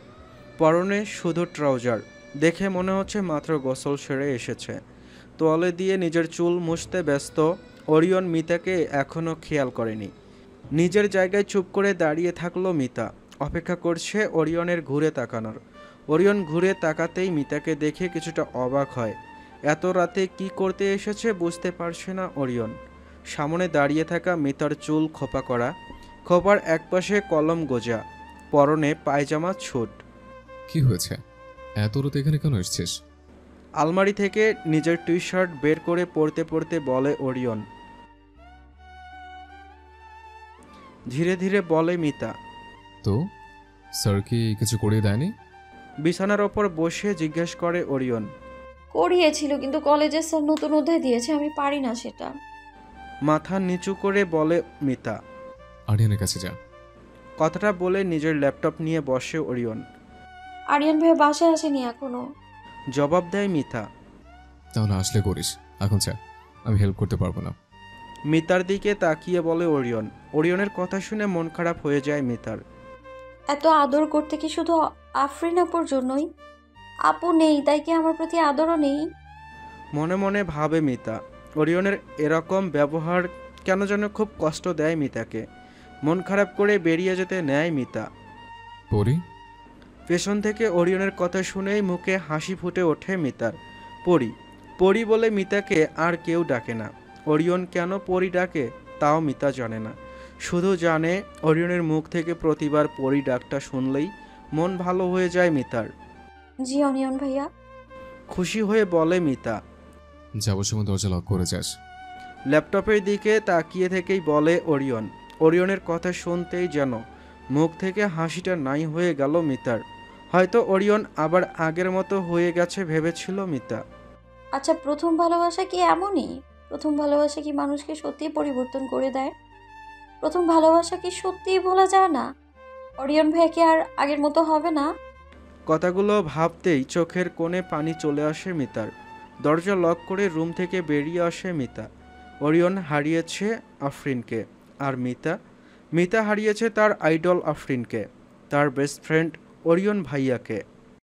পরনে শুধু ট্রাউজার। দেখে মনে হচ্ছে মাত্র গোসল সেরে এসেছে। তোয়ালে দিয়ে নিজের চুল মুছতে ব্যস্ত ওরিয়ন মিতাকে এখনও খেয়াল করেনি। নিজের জায়গায় চুপ করে দাঁড়িয়ে থাকলো মিতা। অপেক্ষা করছে ওরিয়নের ঘুরে তাকানোর। ওরিয়ন ঘুরে তাকাতেই মিতাকে দেখে কিছুটা অবাক হয়। এত রাতে কি করতে এসেছে বুঝতে পারছে না ওরিয়ন। সামনে দাঁড়িয়ে থাকা মিতার চুল খোপা করা, খোপার একপাশে কলম গোজা, পরনে পায়জামা ছুট। কি হয়েছে? এত রাতে এখানে কেন এসেছিস? আলমারি থেকে নিজের টি শার্ট বের করে পরতে পরতে বলে ওরিয়ন। ধীরে ধীরে বলে মিতা। তো স্যার কি কিছু করিয়ে দেয়নি? বিছানার ওপর বসে জিজ্ঞেস করে ওরিয়ন। করিয়েছিল, কিন্তু কলেজের স্যার নতুন অধ্যায় দিয়েছে, আমি পারি না সেটা। মাথা নিচু করে বলে মিতা। আরিয়ানের কাছে যা। কথাটা বলে নিজের ল্যাপটপ নিয়ে বসে ওরিয়ন। আরিয়ান ভাই বাসায় আসেনি এখনো, জবাব দেয় মিতা। তাহলে আসলে করিস, এখন যা, আমি হেল্প করতে পারবো না। মিতার দিকে তাকিয়ে বলে ওরিয়ন। ওরিয়নের কথা শুনে মন খারাপ হয়ে যায় মিতার। এত আদর করতে কি শুধু আফরিন আপুর জন্যই? আপু নেই তাই কি আমার প্রতি আদরও নেই? মনে মনে ভাবে মিতা। ওরিয়নের এরকম ব্যবহার কেন যেন খুব কষ্ট দেয় মিতাকে। মন খারাপ করে বেরিয়ে যেতে নেয় মিতা। পরি? পেছন থেকে ওরিয়নের কথা শুনেই মুখে হাসি ফুটে ওঠে মিতার। পরি পরি বলে মিতাকে আর কেউ ডাকে না। ওরিয়ন কেন পরি ডাকে তাও মিতা জানে না, শুধু জানে ওরিয়নের মুখ থেকে প্রতিবার পরি ডাকটা শুনলেই মন ভালো হয়ে যায় মিতার। জি অনিয়ন ভাইয়া। খুশি হয়ে বলে মিতা। যাবার সময় দরজা লক করে যাস। ল্যাপটপের দিকে তাকিয়ে থেকেই বলে ওরিয়ন। ওরিয়নের কথা শুনতেই যেন মুখ থেকে হাসিটা নাই হয়ে গেল মিতার। হয়তো ওরিয়ন আবার আগের মতো হয়ে গেছে ভেবেছিল মিতা। আচ্ছা, প্রথম ভালোবাসা কি এমনই? প্রথম ভালোবাসা কি মানুষকে সত্যিই পরিবর্তন করে দেয়? প্রথম ভালোবাসা কি সত্যিই ভোলা যায় না? অরিয়ন ভাইয়া কি আর আগের মতো হবে না? কথাগুলো ভাবতেই চোখের কোণে পানি চলে আসে মিতার। দরজা লক করে রুম থেকে বেরিয়ে আসে মিতা। ওরিয়ন হারিয়েছে আফরিনকে, আর মিতা হারিয়েছে তার আইডল আফরিনকে, তার বেস্ট ফ্রেন্ড ওরিয়ন ভাইয়াকে।